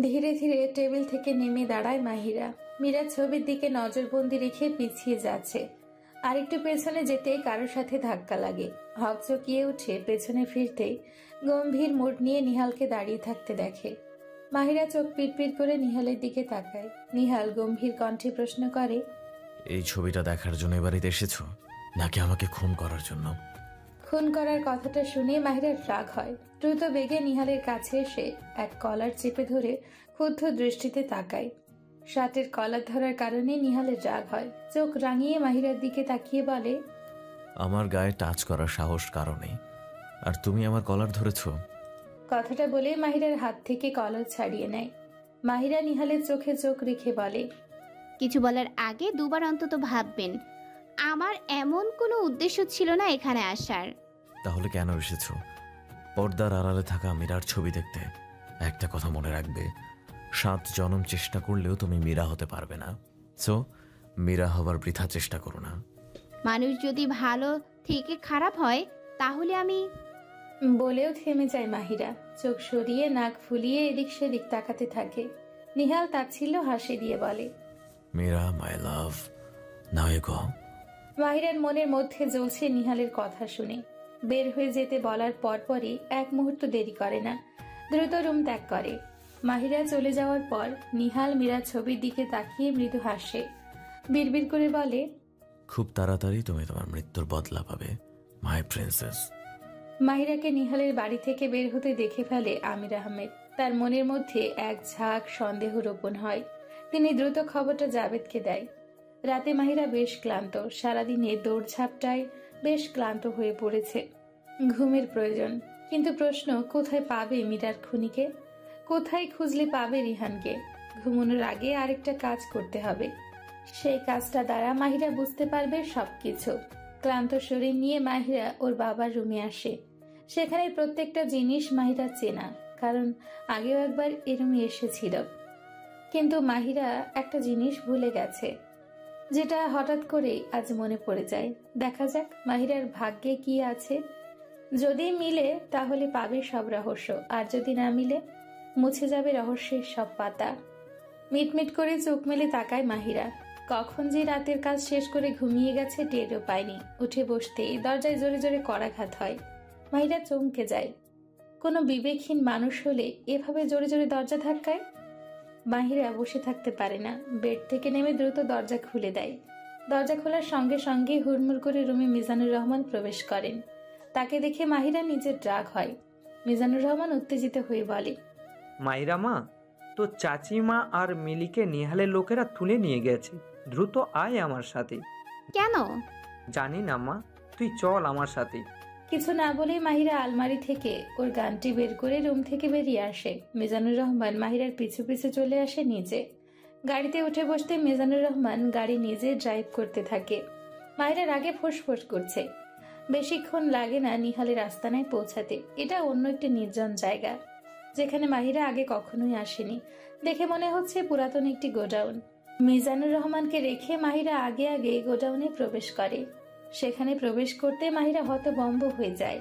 ধীরে ধীরে টেবিল থেকে নেমে দাঁড়ায় মাহিরা। মীরার ছবির দিকে নজরবন্দি রেখে পিছিয়ে যাচ্ছে। আরেকটু পেছনে যেতেই কারোর সাথে ধাক্কা লাগে। হকচকিয়ে উঠে পেছনে ফিরতেই গম্ভীর মুড নিয়ে নিহালকে দাঁড়িয়ে থাকতে দেখে। মাহিরা চোখ পিটপিট করে নিহালের দিকে তাকায়। নিহাল গম্ভীর কণ্ঠে প্রশ্ন করে, এই ছবিটা দেখার জন্য এ বাড়িতে এসেছো নাকি আমাকে খুন করার জন্য? খুন করার কথাটা শুনে মাহিরার রাগ হয়। দ্রুত বেগে নিহালের কাছে এসে এক কলার চেপে ধরে ক্ষুব্ধ দৃষ্টিতে তাকায়। শার্টের কলার ধরার কারণে নিহালের রাগ হয়। চোখ রাঙিয়ে মাহিরার দিকে তাকিয়ে বলে, আমার গায়ে টাচ করার সাহস কারণে, আর তুমি আমার কলার ধরেছো। কথাটা বলে মাহিরার হাত থেকে কলার ছাড়িয়ে নেয়। মাহিরা নিহালের চোখে চোখ রেখে বলে, কিছু বলার আগে দুবার অন্তত ভাববেন। আমার এমন কোনো উদ্দেশ্য ছিল না এখানে আসার। তাহলে কেন এসেছো? পর্দার আড়ালে থাকা মীরার ছবি দেখতে। একটা কথা মনে রাখবে, 7 জনম চেষ্টা করলেও তুমি মীরা হতে পারবে না। সো মীরা হবার বৃথা চেষ্টা করো না। মানুষ যদি ভালো থেকে খারাপ হয় তাহলে আমি বলেও থেমে যায় মাহিরা। চোখ সরিয়ে নাক ফুলিয়ে এদিক সেদিক তাকাতে থাকে। নিহাল তাচ্ছিল্য হাসি দিয়ে বলে, মীরা মাই লাভ, নাও গো। মাহিরার মনের মধ্যে জ্বলছে নিহালের কথা শুনে। বের হয়ে যেতে বলার পরপরই এক মুহূর্ত দেরি করে না, দ্রুত রুম ত্যাগ করে। মাহিরা চলে যাওয়ার পর নিহাল মীরার ছবির দিকে তাকিয়ে মৃদু হাসে। বিড়বিড় করে বলে, খুব তাড়াতাড়ি তুমি তোমার মৃত্যুর বদলা পাবে মাই প্রিন্সেস। মাহিরাকে নিহালের বাড়ি থেকে বের হতে দেখে ফেলে আমির আহমেদ। তার মনের মধ্যে এক ঝাঁক সন্দেহ রোপণ হয়। তিনি দ্রুত খবরটা জাবেদকে দেয়। রাতে মাহিরা বেশ ক্লান্ত। সারাদিনে দৌড়ঝাপটায় বেশ ক্লান্ত হয়ে পড়েছে। ঘুমের প্রয়োজন। কিন্তু প্রশ্ন, কোথায় পাবে মীরার খুনিকে? কোথায় খুঁজলে পাবে রিহানকে? ঘুমানোর আগে আরেকটা কাজ করতে হবে। সেই কাজটা দ্বারা মাহিরা বুঝতে পারবে সবকিছু। ক্লান্ত শরীর নিয়ে মাহিরা ওর বাবার রুমে আসে। সেখানে প্রত্যেকটা জিনিস মাহিরা চেনা, কারণ আগেও একবার এ রুমে এসেছিল। কিন্তু মাহিরা একটা জিনিস ভুলে গেছে, যেটা হঠাৎ করেই আজ মনে পড়ে যায়। দেখা যাক মাহিরার ভাগ্যে কি আছে। যদি মিলে তাহলে পাবে সব রহস্য, আর যদি না মিলে মুছে যাবে রহস্যের সব পাতা। মিটমিট করে চোখ মেলে তাকায় মাহিরা। কখন যে রাতের কাজ শেষ করে ঘুমিয়ে গেছে টেরও পায়নি। উঠে বসতেই দরজায় জোরে জোরে কড়াঘাত হয়। মাহিরা চমকে যায়। কোনো বিবেকহীন মানুষ হলে এভাবে জোরে জোরে দরজা ধাক্কায়? মাহিরা বসে থাকতে পারে না। বেড থেকে নেমে দ্রুত দরজা খুলে দেয়। দরজা খোলার সঙ্গে সঙ্গে হুড়মুড় করে রুমে মিজানুর রহমান প্রবেশ করেন। তাকে দেখে মাহিরা নিজের রাগ হয়। মিজানুর রহমান উত্তেজিত হয়ে বলে, মাহিরা মা, তো চাচিমা আর মিলিকে নিহালের লোকেরা তুলে নিয়ে গেছে। দ্রুত আয় আমার সাথে। কেন? জানি না মা, তুই চল আমার সাথে। কিছু না বলে মাহিরা আলমারি থেকে ওর গানটি বের করে রুম থেকে বেরিয়ে আসে। মিজানুর রহমান মাহিরার পিছু পিছু চলে আসে নিচে। গাড়িতে উঠে বসতে মিজানুর রহমান গাড়ি নিজে ড্রাইভ করতে থাকে। মাহিরার আগে ফোঁস করছে। বেশিক্ষণ লাগে না নিহালের আস্তানায় পৌঁছাতে। এটা অন্য একটি নির্জন জায়গা, যেখানে মাহিরা আগে কখনোই আসেনি। দেখে মনে হচ্ছে পুরাতন একটি গোডাউন। মিজানুর রহমানকে রেখে মাহিরা আগে আগে গোডাউনে প্রবেশ করে। সেখানে প্রবেশ করতে মাহিরা হতভম্ব হয়ে যায়,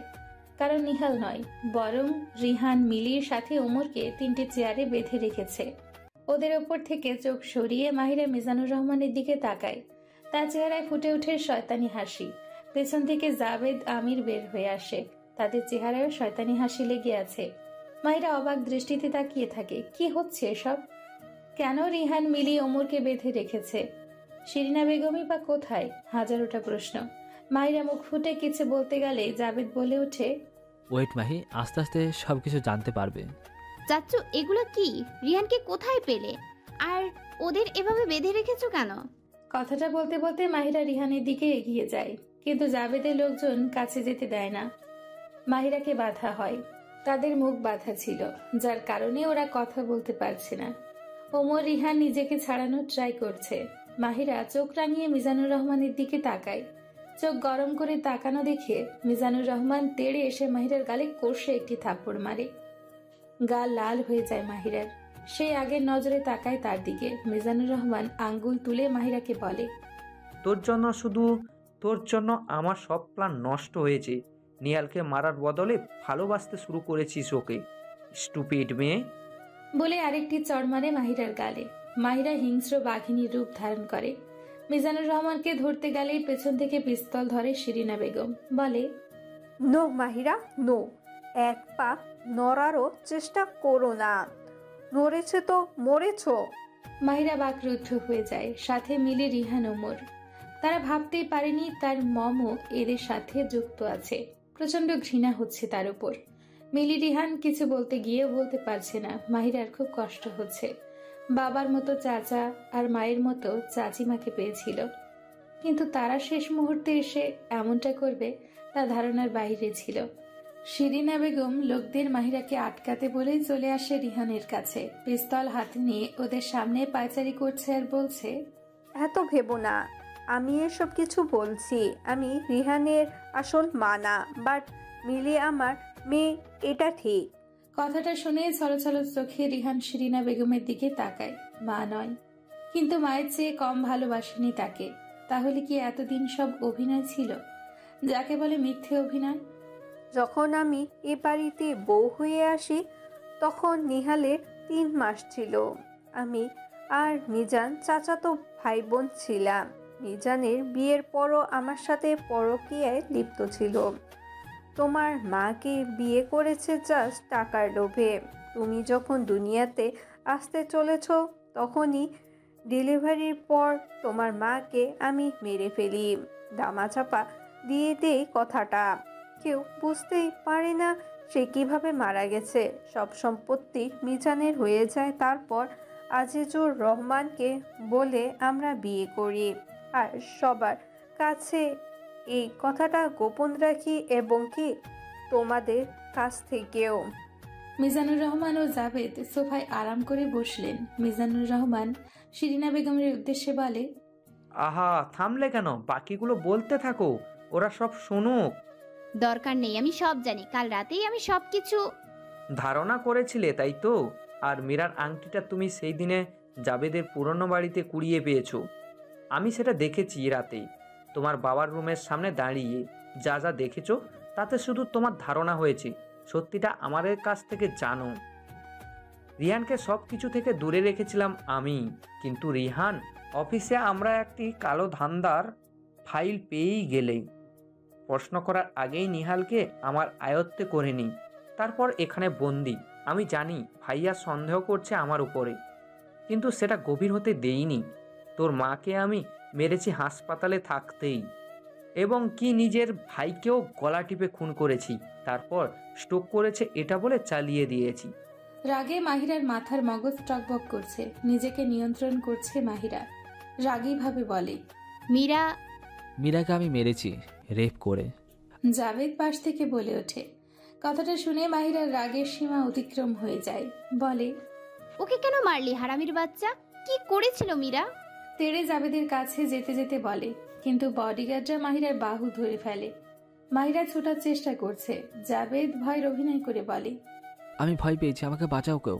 কারণ নিহাল নয়, বরং রিহান মিলির সাথে ওমরকে 3টি চেয়ারে বেঁধে রেখেছে। ওদের ওপর থেকে চোখ সরিয়ে মাহিরা মিজানুর রহমানের দিকে তাকায়। তার চেহারায় ফুটে ওঠে শয়তানি হাসি। পেছন থেকে জাবেদ, আমির বের হয়ে আসে। তাদের চেহারায় শয়তানি হাসি লেগে আছে। মাহিরা অবাক দৃষ্টিতে তাকিয়ে থাকে। কি হচ্ছে এসব? কেন রিহান মিলি ওমরকে বেঁধে রেখেছে? শিরিনা বেগমই বা কোথায়? হাজারোটা প্রশ্ন। মাহিরা মুখ ফুটে কিছু বলতে গেলে জাবেদ বলে ওঠে, ওয়েট মাহি, আস্তে আস্তে সব কিছু জানতে পারবে। চাচ্চু, এগুলো কি? রিহানকে কোথায় পেলে? আর ওদের এভাবে বেঁধে রেখেছো কেন? কথাটা বলতে বলতে মাহিরা রিহানের দিকে এগিয়ে যায়, কিন্তু জাবেদের লোকজন কাছে যেতে দেয় না। মাহিরাকে বাধা হয়। তাদের মুখ বাধা ছিল, যার কারণে ওরা কথা বলতে পারছে না। ওমর রিহান নিজেকে ছাড়ানোর ট্রাই করছে। মাহিরা চোখ রাঙিয়ে মিজানুর রহমানের দিকে তাকায়। চোখ গরম করে তাকানো দেখে মিজানুর রহমান তেড়ে এসে মাহিরার গালে কষে একটি থাপ্পড় মারে। গা লাল হয়ে যায় মাহিরার। সে আগের নজরে তাকায় তার দিকে। মিজানুর রহমান আঙ্গুল তুলে মাহিরাকে বলে, তোর জন্য আমার সব প্ল্যান নষ্ট হয়েছে। নিহালকে মারার বদলে ভালোবাসতে শুরু করেছিস ওকে, স্টুপিড মেয়ে। বলে আরেকটি চড় মারে মাহিরার গালে। মাহিরা হিংস্র বাঘিনীর রূপ ধারণ করে। মিজানুর রহমানকে ধরতে গেলেই পেছন থেকে পিস্তল ধরে শিরিনা বেগম। বলে, নো মাহিরা, নো, এক পা নড়ারও চেষ্টা করো না। নড়েছে তো মরেছ। মাহিরা বাকরুদ্ধ হয়ে যায়, সাথে মিলে রিহান, ওমর। তারা ভাবতেই পারেনি তার মমও এদের সাথে যুক্ত আছে। প্রচন্ড ঘৃণা হচ্ছে তার উপর। মিলি রিহান কিছু বলতে গিয়েও বলতে পারছে না। মাহিরার খুব কষ্ট হচ্ছে। বাবার মতো চাচা আর মায়ের মতো চাচিমাকে পেয়েছিল, কিন্তু তারা শেষ মুহূর্তে এসে এমনটা করবে তা ধারণার বাইরে ছিল। শিরিনা বেগম লোকদের মাহিরাকে আটকাতে বলেই চলে আসে রিহানের কাছে। পিস্তল হাতে নিয়ে ওদের সামনে পায়চারি করছে আর বলছে, এত ভেবো না, আমি এসব কিছু বলছি। আমি রিহানের আসল মা না, বাট মিলি আমার মেয়ে, এটা ঠিক। কথাটা শুনে ছলছল চোখে রিহান শিরিনা বেগমের দিকে তাকায়। মা নয়, কিন্তু মায়ের চেয়ে কম ভালোবাসেনি তাকে। তাহলে কি এতদিন সব অভিনয় ছিল, যাকে বলে মিথ্যে অভিনয়? যখন আমি এ বাড়িতে বউ হয়ে আসি তখন নিহালের 3 মাস ছিল। আমি আর মিজান চাচাতো ভাই বোন ছিলাম। মিজানের বিয়ের পরও আমার সাথে পরকীয়ায় লিপ্ত ছিল। তোমার মাকে বিয়ে করেছে জাস্ট টাকার লোভে। তুমি যখন দুনিয়াতে আসতে চলেছ তখনই ডেলিভারির পর তোমার মাকে আমি মেরে ফেলি। দামাচাপা দিয়ে দেই কথাটা। কেউ বুঝতেই পারে না সে কিভাবে মারা গেছে। সব সম্পত্তি মিজানের হয়ে যায়। তারপর আজিজুর রহমানকে বলে আমরা বিয়ে করি, আর সবার কাছে এই কথাটা গোপন রাখি, এবং কি তোমাদের কাছ থেকেও। মিজানুর রহমান ও জাভেদ সোফায় আরাম করে বসলেন। মিজানুর রহমান শিরিনা বেগমের উদ্দেশ্যে বলে, আহা, থামলে কেন? বাকিগুলো বলতে থাকো, ওরা সব শুনুক। দরকার নেই, আমি সব জানি। কাল রাতেই আমি সবকিছু ধারণা করেছিলে, তাই তো? আর মীরার আংটিটা তুমি সেই দিনে জাবেদের পুরনো বাড়িতে কুড়িয়ে পেয়েছো। আমি সেটা দেখেছি রাতেই, তোমার বাবার রুমের সামনে দাঁড়িয়ে। যা যা দেখেছো তাতে শুধু তোমার ধারণা হয়েছে। সত্যিটা আমাদের কাছ থেকে জানো। রিহানকে সব কিছু থেকে দূরে রেখেছিলাম আমি, কিন্তু রিহান অফিসে আমরা একটি কালো ধান্দার ফাইল পেয়েই গেলে প্রশ্ন করার আগেই নিহালকে আমার আয়ত্তে করে নিই। তারপর এখানে বন্দি। আমি জানি ভাইয়া সন্দেহ করছে আমার উপরে, কিন্তু সেটা গভীর হতে দেইনি। তোর মাকে আমি মেরেছি হাসপাতালে থাকতেই, এবং কি নিজের ভাইকেও গলা টিপে খুন করেছি। তারপর স্ট্রোক করেছে এটা বলে চালিয়ে দিয়েছি। রাগে মাহিরার মাথার মগজ টকবক করছে। নিজেকে নিয়ন্ত্রণ করছে মাহিরা। রাগীভাবে বলে, মীরাকে আমি মেরেছি রেপ করে। জাভেদ পাশ থেকে বলে ওঠে। কথাটা শুনে মাহিরার রাগের সীমা অতিক্রম হয়ে যায়। বলে, ওকে কেন মারলি হারামির বাচ্চা? কি করেছিল মীরা? তেড়ে জাভেদের কাছে যেতে যেতে বলে, কিন্তু বডিগার্ডরা মাহিরার বাহু ধরে ফেলে। মাহিরা ছোটার চেষ্টা করছে। জাবেদ ভয়ের অভিনয় করে বলে, আমি ভয় পেয়েছি, আমাকে বাঁচাও কেউ।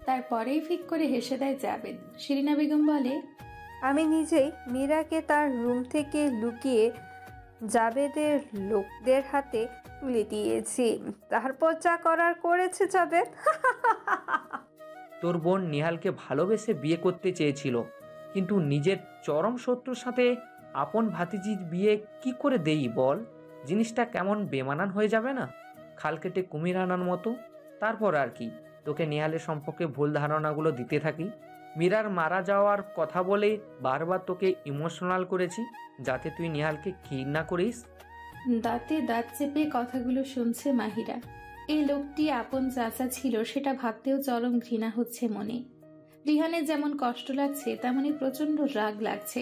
তারপরেই ফিক করে হেসে দেয় জাবেদ। শিরিনা বেগম বলে, আমি নিজেই মীরাকে তার রুম থেকে লুকিয়ে জাবেদের লোকদের হাতে তুলে দিয়েছি। তারপর যা করার করেছে জাবেদ। তোর বোন নিহালকে ভালোবেসে বিয়ে করতে চেয়েছিল, কিন্তু নিজের চরম শত্রুর সাথে আপন ভাতিজির বিয়ে কি করে দেই বল? জিনিসটা কেমন বেমানান হয়ে যাবে না? খাল কেটে কুমির আনার মতো। তারপর আর কি, তোকে নিহালের সম্পর্কে ভুল ধারণাগুলো দিতে থাকি। মীরার মারা যাওয়ার কথা বলে বারবার তোকে ইমোশনাল করেছি, যাতে তুই নিহালকে ঘৃণা করিস। দাঁতে দাঁত চেপে কথাগুলো শুনছে মাহিরা। এই লোকটি আপন চাচা ছিল সেটা ভাবতেও চরম ঘৃণা হচ্ছে মনে। রিহানের যেমন কষ্ট লাগছে তেমনি প্রচন্ড রাগ লাগছে।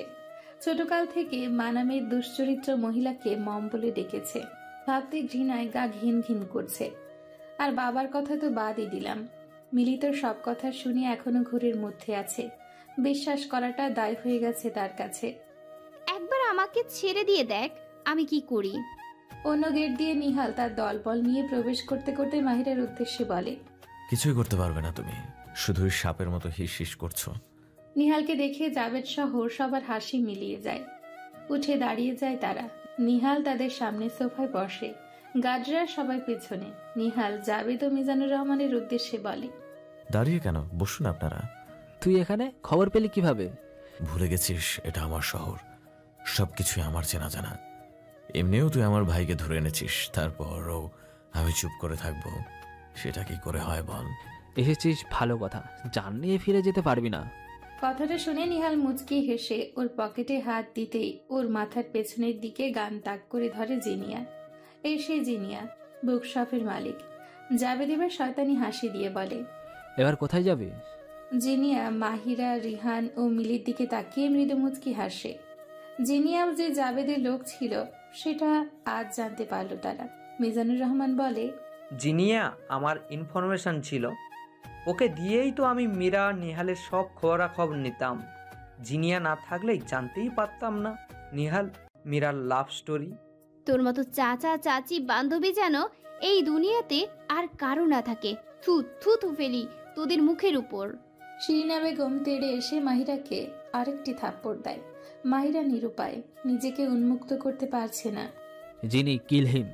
ছোটকাল থেকে মানামের দুশ্চরিত্র মহিলাকে মম বলে ডেকেছে, ভাবতে ঘৃণায় গা ঘিন ঘিন করছে। আর বাবার কথা তো বাদই দিলাম, মিলিত সব কথা শুনে এখনো ঘুরের মধ্যে আছে। বিশ্বাস করাটা দায় হয়ে গেছে তার কাছে। একবার আমাকে ছেড়ে দিয়ে দেখ আমি কি করি। অন্য গেট দিয়ে নিহাল তার দলবল নিয়ে প্রবেশ করতে করতে মাহিরার উদ্দেশ্যে বলে, কিছুই করতে পারবে না তুমি, শুধুই সাপের মতো হিস হিস করছো। নিহালকে দেখে জাবেদ সহ সবার হাসি মিলিয়ে যায়। উঠে দাঁড়িয়ে যায় তারা। নিহাল তাদের সামনে সোফায় বসে, গার্ডরা সবাই পেছনে। নিহাল জাবেদ ও মিজানুর রহমানের উদ্দেশ্যে বলে, দাঁড়িয়ে কেন, বসুন আপনারা। তুই এখানে খবর পেলি কিভাবে? ভুলে গেছিস এটা আমার শহর, সবকিছুই আমার চেনা জানা। এমনিও তুই আমার ভাইকে ধরে এনেছিস, তারপরও আমি চুপ করে থাকবো? সেটা কি করে হয় বল? এসেছিস ভালো কথা, জান নিয়ে ফিরে যেতে পারবি না। কথাটা শুনে নিহাল মুচকি হেসে ওর পকেটে হাত দিতেই ওর মাথার পেছনের দিকে গান তাক করে ধরে জিনিয়া। এই সেই জিনিয়া, বুকশপের মালিক। জাবেদ এবার শয়তানি হাসি দিয়ে বলে, এবার কোথায় যাবি? জিনিয়া মাহিরা, রিহান ও মিলির দিকে তাকিয়ে মৃদু মুচকি হাসে। জিনিয়াও যে জাবেদের লোক ছিল সেটা আজ জানতে পারল তারা। মিজানুর রহমান বলে, জিনিয়া আমার ইনফরমেশন ছিল, ওকে দিয়েই তো আমি মীরা নিহালের সব খবরাখবর নিতাম। জিনিয়া না থাকলেই জানতেই পারতাম না নিহাল মীরার লাভ স্টোরি। তোর মতো চাচা চাচি বান্ধবী যেন এই দুনিয়াতে আর কারো না থাকে। থু থু থু ফেলি তোদের মুখের উপর। শিরিনা বেগম তেড়ে এসে মাহিরাকে আরেকটি থাপ্পড় দেয়। মাহিরা নিরুপায়, নিজেকে উন্মুক্ত করতে পারছে না। জিনি কিল হিম।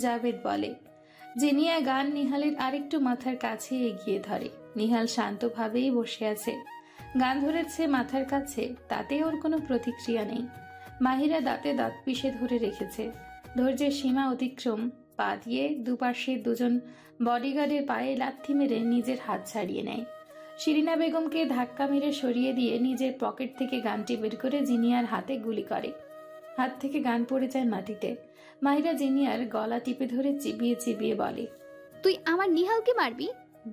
জাবেদ বলে। জিনিয়া গান নিহালের আরেকটু মাথার কাছে এগিয়ে ধরে। নিহাল শান্তভাবেই বসে আছে, গান ধরেছে মাথার কাছে, তাতে ওর কোনো প্রতিক্রিয়া নেই। মাহিরা দাঁতে দাঁত পিষে ধরে রেখেছে। ধৈর্যের সীমা অতিক্রম পা দিয়ে দুপাশে দুজন বডিগার্ডের পায়ে লাথি মেরে নিজের হাত ছাড়িয়ে নেয়। শিরিনা বেগমকে ধাক্কা মেরে সরিয়ে দিয়ে নিজের পকেট থেকে গানটি বের করে জিনিয়ার হাতে গুলি করে। হাত থেকে গান পড়ে যায় মাটিতে। মাহিরা জিনিয়ার গলা টিপে ধরে চিবিয়ে চিবিয়ে বলে, তুই আমার নিহালকে মারবি?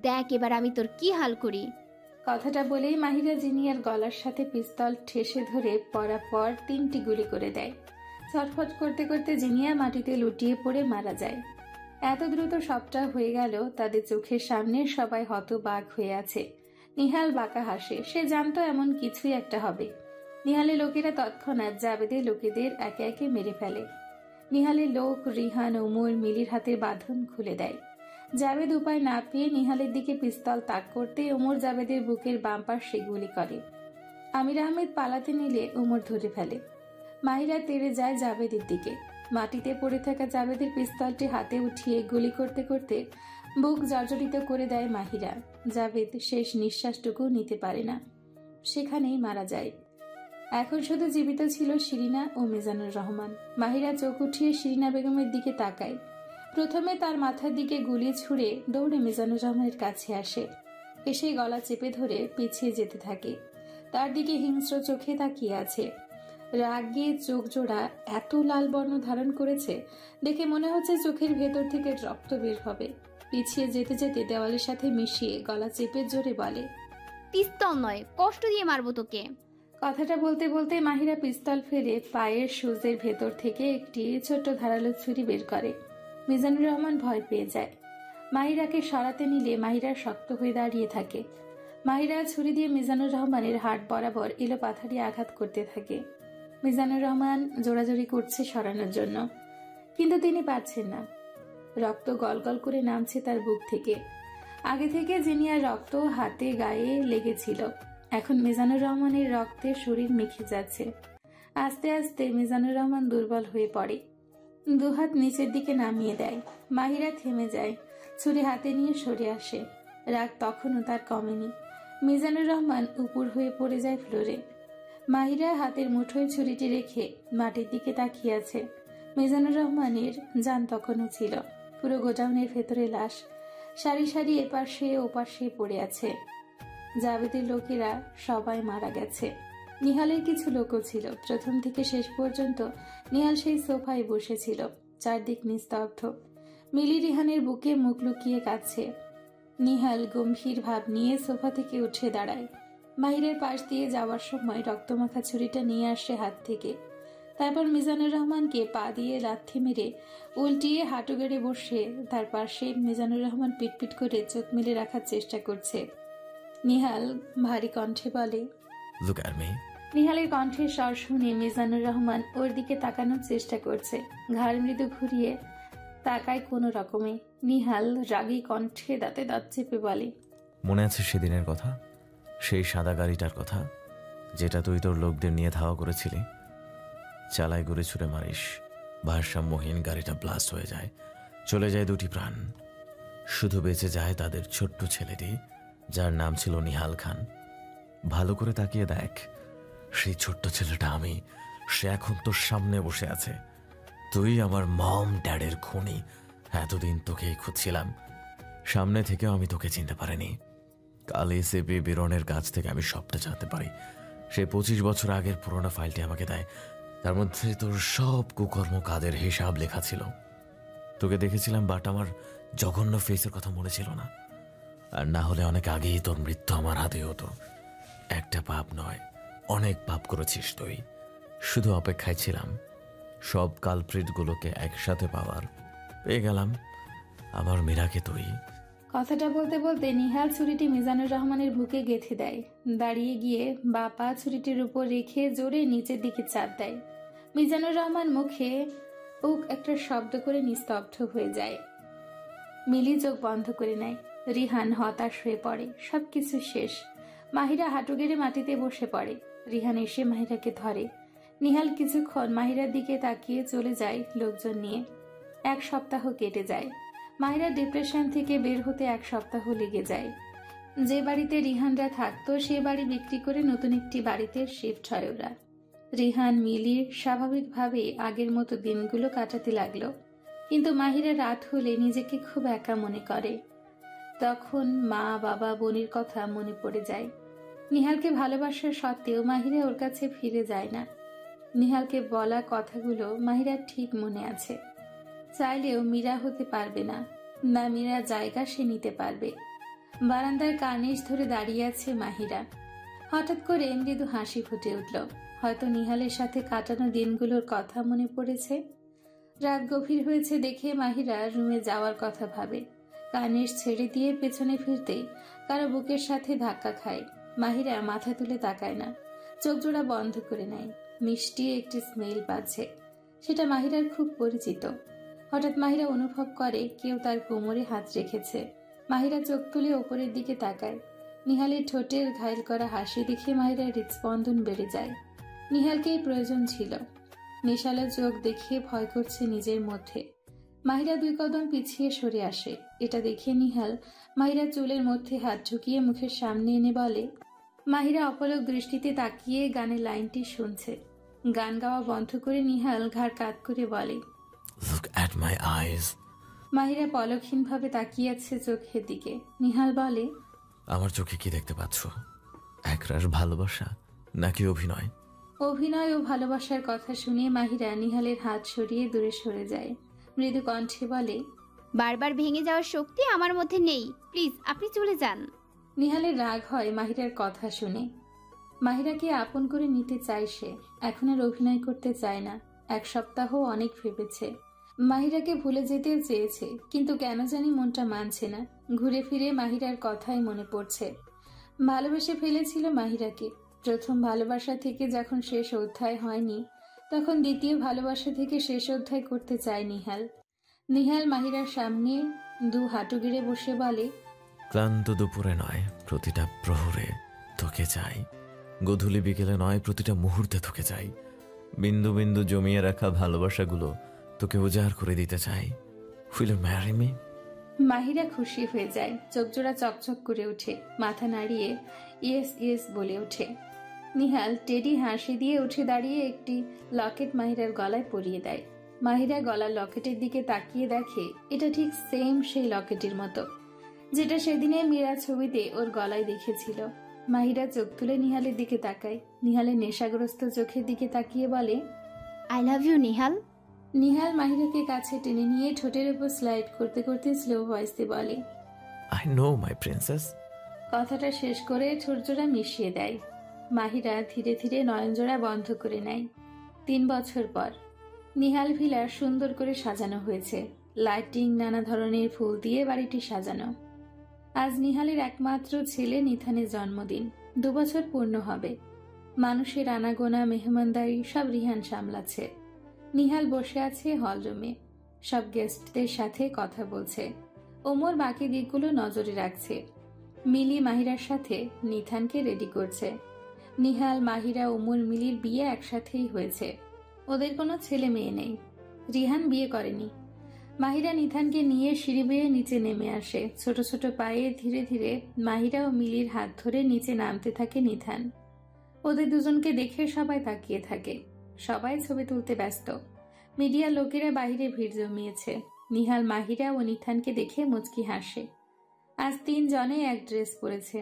দেখ এবার আমি তোর কি হাল করি। কথাটা বলেই মাহিরা জিনিয়ার গলার সাথে পিস্তল ঠেসে ধরে পরাপর 3টি গুলি করে দেয়। ছটফট করতে করতে জিনিয়া মাটিতে লুটিয়ে পড়ে মারা যায়। এত দ্রুত সবটা হয়ে গেল তাদের চোখের সামনে। সবাই হতবাক হয়ে আছে। নিহাল বাঁকা হাসে, সে জানতো এমন কিছুই একটা হবে। নিহালের লোকেরা তৎক্ষণাৎ জাবেদের লোকেদের একে একে মেরে ফেলে। নিহালের লোক রিহান, ওমর, মিলির হাতে বাঁধন খুলে দেয়। জাবেদ উপায় না পেয়ে নিহালের দিকে পিস্তল তাক করতে ওমর জাবেদের বুকের বাম পাশে গুলি করে। আমির আহমেদ পালাতে নিলে ওমর ধরে ফেলে। মাহিরা তেড়ে যায় জাবেদের দিকে। মাটিতে পড়ে থাকা জাবেদের পিস্তলটি হাতে উঠিয়ে গুলি করতে করতে বুক জর্জরিত করে দেয় মাহিরা। জাবেদ শেষ নিঃশ্বাসটুকু নিতে পারে না, সেখানেই মারা যায়। এখন শুধু জীবিত ছিল শিরিনা ও মিজানুর রহমান। মাহিরা চোখ উঠিয়ে শিরিনা বেগমের দিকে তাকায়। প্রথমে তার মাথার দিকে গুলি ছুঁড়ে দৌড়ে মিজানুর রহমানের কাছে আসে। এসে গলা চেপে ধরে পিছিয়ে যেতে থাকে। তার দিকে হিংস্র চোখে তাকিয়ে আছে। রাগে চোখ জোড়া এত লাল বর্ণ ধারণ করেছে দেখে মনে হচ্ছে চোখের ভেতর থেকে রক্ত বের হবে। পিছিয়ে যেতে যেতে দেওয়ালের সাথে মিশিয়ে গলা চেপে জোরে বলে, পিস্তল নয়, কষ্ট দিয়ে মারবো তোকে। কথাটা বলতে বলতে মাহিরা পিস্তল ফেলে পায়ের সুজের ভেতর থেকে একটি ছোট্ট ধারালো ছুরি বের করে। মিজানুর রহমান ভয় পেয়ে যায়। মাহিরাকে সরাতে নিলে মাহিরা শক্ত হয়ে দাঁড়িয়ে থাকে। মাহিরা ছুরি দিয়ে মিজানুর রহমানের হাড় বরাবর এলোপাথারি আঘাত করতে থাকে। মিজানুর রহমান জোরাজোরি করছে সরানোর জন্য, কিন্তু তিনি পারছেন না। রক্ত গলগল করে নামছে তার বুক থেকে। আগে থেকে জিনিয়ার রক্ত হাতে গায়ে লেগেছিল, এখন মিজানুর রহমানের রক্তে শরীর মেখে যাচ্ছে। আস্তে আস্তে মিজানুর রহমান দুর্বল হয়ে পড়ে, দুহাত নিচের দিকে নামিয়ে দেয়। মাহিরা থেমে যায়, ছুরি হাতে নিয়ে সরে আসে। রাগ তখনও তার কমেনি। মিজানুর রহমান উপর হয়ে পড়ে যায় ফ্লোরে। মাহিরা হাতের মুঠোয় ছুরিটি রেখে মাটির দিকে তাকিয়ে আছে। মিজানুর রহমানের জান তখনও ছিল। পুরো গোডাউনের ভেতরে লাশ সারি সারি এপাশে ওপাশে পড়ে আছে। জাবেদের লোকেরা সবাই মারা গেছে। নিহালের কিছু লোকও ছিল। প্রথম থেকে শেষ পর্যন্ত নিহাল সেই সোফায় বসেছিল, চারদিক নিস্তব্ধ। মিলি রিহানের বুকে মুখ লুকিয়ে কাঁদছে। নিহাল গম্ভীর ভাব নিয়ে সোফা থেকে উঠে দাঁড়ায়। মাহিরের পাশ দিয়ে যাওয়ার সময় রক্তমাখা ছুরিটা নিয়ে আসে হাত থেকে। তারপর মিজানুর রহমানকে পা দিয়ে লাথি মেরে উল্টিয়ে হাঁটু গেড়ে বসে তার পাশে মিজানুর রহমান পিটপিট করে চোখ মেলে রাখার চেষ্টা করছে। নিহাল ভারী কণ্ঠে বলে, লুক অ্যাট মি। নিহালের কণ্ঠের স্বর শুনে মিজানুর রহমান ওর দিকে তাকানোর চেষ্টা করছে। ঘাড় মৃদু ঘুরিয়ে তাকায় কোনো রকমে। নিহাল রাগী কণ্ঠে দাঁতে দাঁত চেপে বলে, মনে আছে সেদিনের কথা, সেই সাদা গাড়িটার কথা, যেটা তুই তোর লোকদের নিয়ে ধাওয়া করেছিলি? চালায় গুড়ে ছুড়ে মারিস, ভারসাম্যহীন গাড়িটা ব্লাস্ট হয়ে যায়, চলে যায় 2টি প্রাণ। শুধু বেঁচে যায় তাদের ছোট্ট ছেলেটি, যার নাম ছিল নিহাল খান। ভালো করে তাকিয়ে দেখ, সেই ছোট্ট ছেলেটা আমি। সে এখন তোর সামনে বসে আছে। তুই আমার মম ড্যাডের খুনি। এতদিন তোকেই খুঁজছিলাম, সামনে থেকেও আমি তোকে চিনতে পারিনি। কাল এসিপি বিরনের কাছ থেকে আমি সবটা জানতে পারি। সে 25 বছর আগের পুরোনো ফাইলটি আমাকে দেয়। তার মধ্যে তোর সব কুকর্ম কাজের হিসাব লেখা ছিল। তোকে দেখেছিলাম, বাট আমার জঘন্য ফেসের কথা মনে ছিল না। আর না হলে অনেক আগেই তোর মৃত্যু আমার হাতে হতো। একটা পাপ নয়, অনেক পাপ করেছিস তুই। শুধু অপেক্ষায় ছিলাম সব কালপ্রিটগুলোকে একসাথে পাওয়ার। পেয়ে গেলাম আমার মীরাকে তুই। কথাটা বলতে বলতে নিহাল ছুরিটি মিজানুর রহমানের বুকে গেঁথে দেয়। দাঁড়িয়ে গিয়ে বা পা ছুরিটির উপর রেখে জোরে নিচের দিকে চাপ দেয়। মিজানুর রহমান মুখে উক একটা শব্দ করে নিস্তব্ধ হয়ে যায়। মিলি চোখ বন্ধ করে নেয়। রিহান হতাশ হয়ে পড়ে। সবকিছু শেষ। মাহিরা হাঁটু গেড়ে মাটিতে বসে পড়ে। রিহান এসে মাহিরাকে ধরে। নিহাল কিছুক্ষণ মাহিরার দিকে তাকিয়ে চলে যায় লোকজন নিয়ে। 1 সপ্তাহ কেটে যায়। মাহিরা ডিপ্রেশন থেকে বের হতে 1 সপ্তাহ লেগে যায়। যে বাড়িতে রিহানরা থাকতো সে বাড়ি বিক্রি করে নতুন একটি বাড়িতে শিফট হয় ওরা। রিহান মিলির স্বাভাবিকভাবে আগের মতো দিনগুলো কাটাতে লাগলো, কিন্তু মাহিরা রাত হলে নিজেকে খুব একা মনে করে। তখন মা, বাবা, বোনের কথা মনে পড়ে যায়। নিহালকে ভালোবাসার সত্ত্বেও মাহিরা ওর কাছে ফিরে যায় না। নিহালকে বলা কথাগুলো মাহিরার ঠিক মনে আছে। চাইলেও মীরা হতে পারবে না, না মীরা জায়গা সে নিতে পারবে। বারান্দার কার্নিশ ধরে দাঁড়িয়ে আছে মাহিরা। হঠাৎ করে মৃদু হাসি ফুটে উঠল। হয়তো নিহালের সাথে কাটানো দিনগুলোর কথা মনে পড়েছে। রাত গভীর হয়েছে দেখে মাহিরা রুমে যাওয়ার কথা ভাবে। কার্নিশ ছেড়ে দিয়ে পেছনে ফিরতেই কারো বুকের সাথে ধাক্কা খায়। মাহিরা মাথা তুলে তাকায় না, চোখ জোড়া বন্ধ করে নেয়। মিষ্টি একটি স্মেল পাচ্ছে, সেটা মাহিরার খুব পরিচিত। হঠাৎ মাহিরা অনুভব করে কেউ তার কোমরে হাত রেখেছে। মাহিরা চোখ তুলে ওপরের দিকে তাকায়। নিহালের ঠোঁটের ঘায়ল করা হাসি দেখে মাহিরার হৃদস্পন্দন বেড়ে যায়। নিহালকেই প্রয়োজন ছিল। নেশালো চোখ দেখে ভয় করছে নিজের মধ্যে। মাহিরা 2 কদম পিছিয়ে সরে আসে। এটা দেখে নিহাল মাহিরার চুলের মধ্যে হাত ঢুকিয়ে মুখের সামনে এনে বলে। মাহিরা অপলক দৃষ্টিতে তাকিয়ে গানের লাইনটি শুনছে। গান গাওয়া বন্ধ করে নিহাল ঘাড় কাত করে বলে, Look at my eyes. Mahira পলকহীনভাবে তাকিয়ে আছে চোখের দিকে। নিহাল বলে, আমার চোখে কি দেখতে পাচ্ছ? একরাশ ভালোবাসা নাকি অভিনয়? অভিনয় ও ভালোবাসার কথা শুনে মাহিরা নিহালের হাত সরিয়ে দূরে সরে যায়। মৃদু কণ্ঠে বলে, বারবার ভেঙে যাওয়ার শক্তি আমার মধ্যে নেই, প্লিজ আপনি চলে যান। নিহালের রাগ হয় মাহিরার কথা শুনে। মাহিরাকে আপন করে নিতে চায় সে, এখন আর অভিনয় করতে চায় না। 1 সপ্তাহ অনেক ভেবেছে, মাহিরাকে ভুলে যেতে চেয়েছে, কিন্তু কেন জানি মনটা মানছে না। ঘুরে ফিরে মাহিরার কথাই মনে পড়ছে। ভালোবেসে ফেলেছিল মাহিরাকে। প্রথম ভালোবাসা থেকে যখন শেষ অধ্যায় হয়নি, তখন দ্বিতীয় ভালোবাসা থেকে শেষ অধ্যায় করতে চায় নিহাল। নিহাল মাহিরার সামনে দু হাঁটু গেড়ে বসে বলে, ক্লান্ত দুপুরে নয়, প্রতিটা প্রহরে তোকে চাই। গধূলি বিকেলে নয়, প্রতিটা মুহূর্তে তোকে চাই। বিন্দু বিন্দু জমিয়ে রাখা ভালোবাসাগুলো তোকে উজাড় করে দিতে চাই। Will you marry me? Mahira খুশি হয়ে যায়, চোখ জোড়া চকচক করে ওঠে, মাথা নাড়িয়ে ইয়েস ইয়েস বলে ওঠে। নিহাল টেডি হাসি দিয়ে উঠে দাঁড়িয়ে একটি লকেট মাহিরার গলায় পরিয়ে দেয়। মাহিরা গলার লকেটের দিকে তাকিয়ে দেখে এটা ঠিক সেম সেই লকেটের মতো যেটা সেদিনে মীরা ছবিতে ওর গলায় দেখেছিল। মাহিরা চোখ তুলে নিহালের দিকে তাকায়। নিহালের নেশাগ্রস্ত চোখের দিকে তাকিয়ে বলে, I love you Nihal. Nihal মাহিরাকে কাছে টেনে নিয়ে ঠোঁটের উপর স্লাইড করতে করতে স্লো ভয়েসে বলে, আই নো মাই প্রিন্সেস। কথাটা শেষ করে ঠোঁটজোড়া মিশিয়ে দেয়। মাহিরা ধীরে ধীরে নয়নজোড়া বন্ধ করে নেয়। 3 বছর পর নিহাল ভিলা সুন্দর করে সাজানো হয়েছে। লাইটিং, নানা ধরনের ফুল দিয়ে বাড়িটি সাজানো। আজ নিহালের একমাত্র ছেলে নিথানের জন্মদিন। 2 বছর পূর্ণ হবে। মানুষের আনাগোনা, মেহমানদারি সব রিহান সামলাচ্ছে। নিহাল বসে আছে হলরুমে, সব গেস্টদের সাথে কথা বলছে। ওমর বাকি দিকগুলো নজরে রাখছে। মিলি মাহিরার সাথে নিথানকে রেডি করছে। নিহাল, মাহিরা, ওমর, মিলির বিয়ে একসাথেই হয়েছে। ওদের কোনো ছেলে মেয়ে নেই। রিহান বিয়ে করেনি। মাহিরা নিথানকে নিয়ে সিঁড়ি বেয়ে নিচে নেমে আসে। ছোট ছোট পায়ে ধীরে ধীরে মাহিরা ও মিলির হাত ধরে নিচে নামতে থাকে নিথান। ওদের দুজনকে দেখে সবাই তাকিয়ে থাকে। সবাই ছবি তুলতে ব্যস্ত। মিডিয়া লোকেরা বাইরে ভিড় জমিয়েছে। নিহাল মাহিরা ও নিথানকে দেখে মুচকি হাসে। আজ 3 জনে এক ড্রেস পরেছে।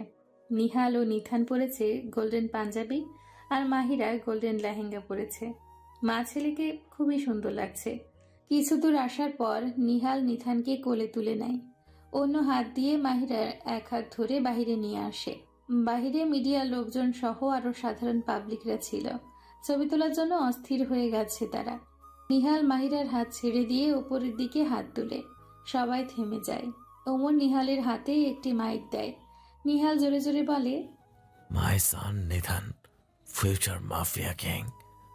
নিহাল ও নিথান পরেছে গোল্ডেন পাঞ্জাবি আর মাহিরা গোল্ডেন লেহেঙ্গা পরেছে। মা ছেলেকে খুবই সুন্দর লাগছে। কিছু দূর আসার পর নিহাল নিথানকে কোলে তুলে নেয়। অন্য হাত দিয়ে মাহিরার এক হাত ধরে বাহিরে নিয়ে আসে। বাহিরে মিডিয়া লোকজন সহ আরো সাধারণ পাবলিকরা ছিল। ছবি তোলার জন্য অস্থির হয়ে গেছে তারা। নিহাল মাহিরার হাত ছেড়ে দিয়ে উপরের দিকে হাত তুলে সবাই থেমে যায়। ওমর নিহালের হাতে একটি মাইক দেয়। নিহাল জোরে জোরে বলে, my son Nithan, future mafia king.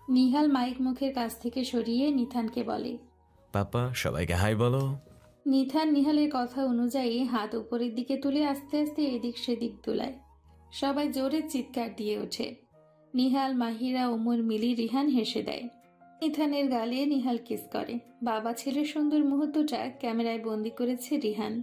Nihal mike মুখের কাছ থেকে সরিয়ে নিথানকে বলে, পাপা সবাইকে হাই বলো। নিথান নিহালের কথা অনুযায়ী হাত উপরের দিকে তুলে আস্তে আস্তে এদিক সেদিক দোলায়। সবাই জোরে চিৎকার দিয়ে ওঠে। নিহাল, মাহিরা, ওমর, মিলি, রিহান হেসে দেয়। নিথানের গালে নিহাল কিস করে। বাবা ছেলের সুন্দর মুহূর্তটা ক্যামেরায় বন্দি করেছে রিহান।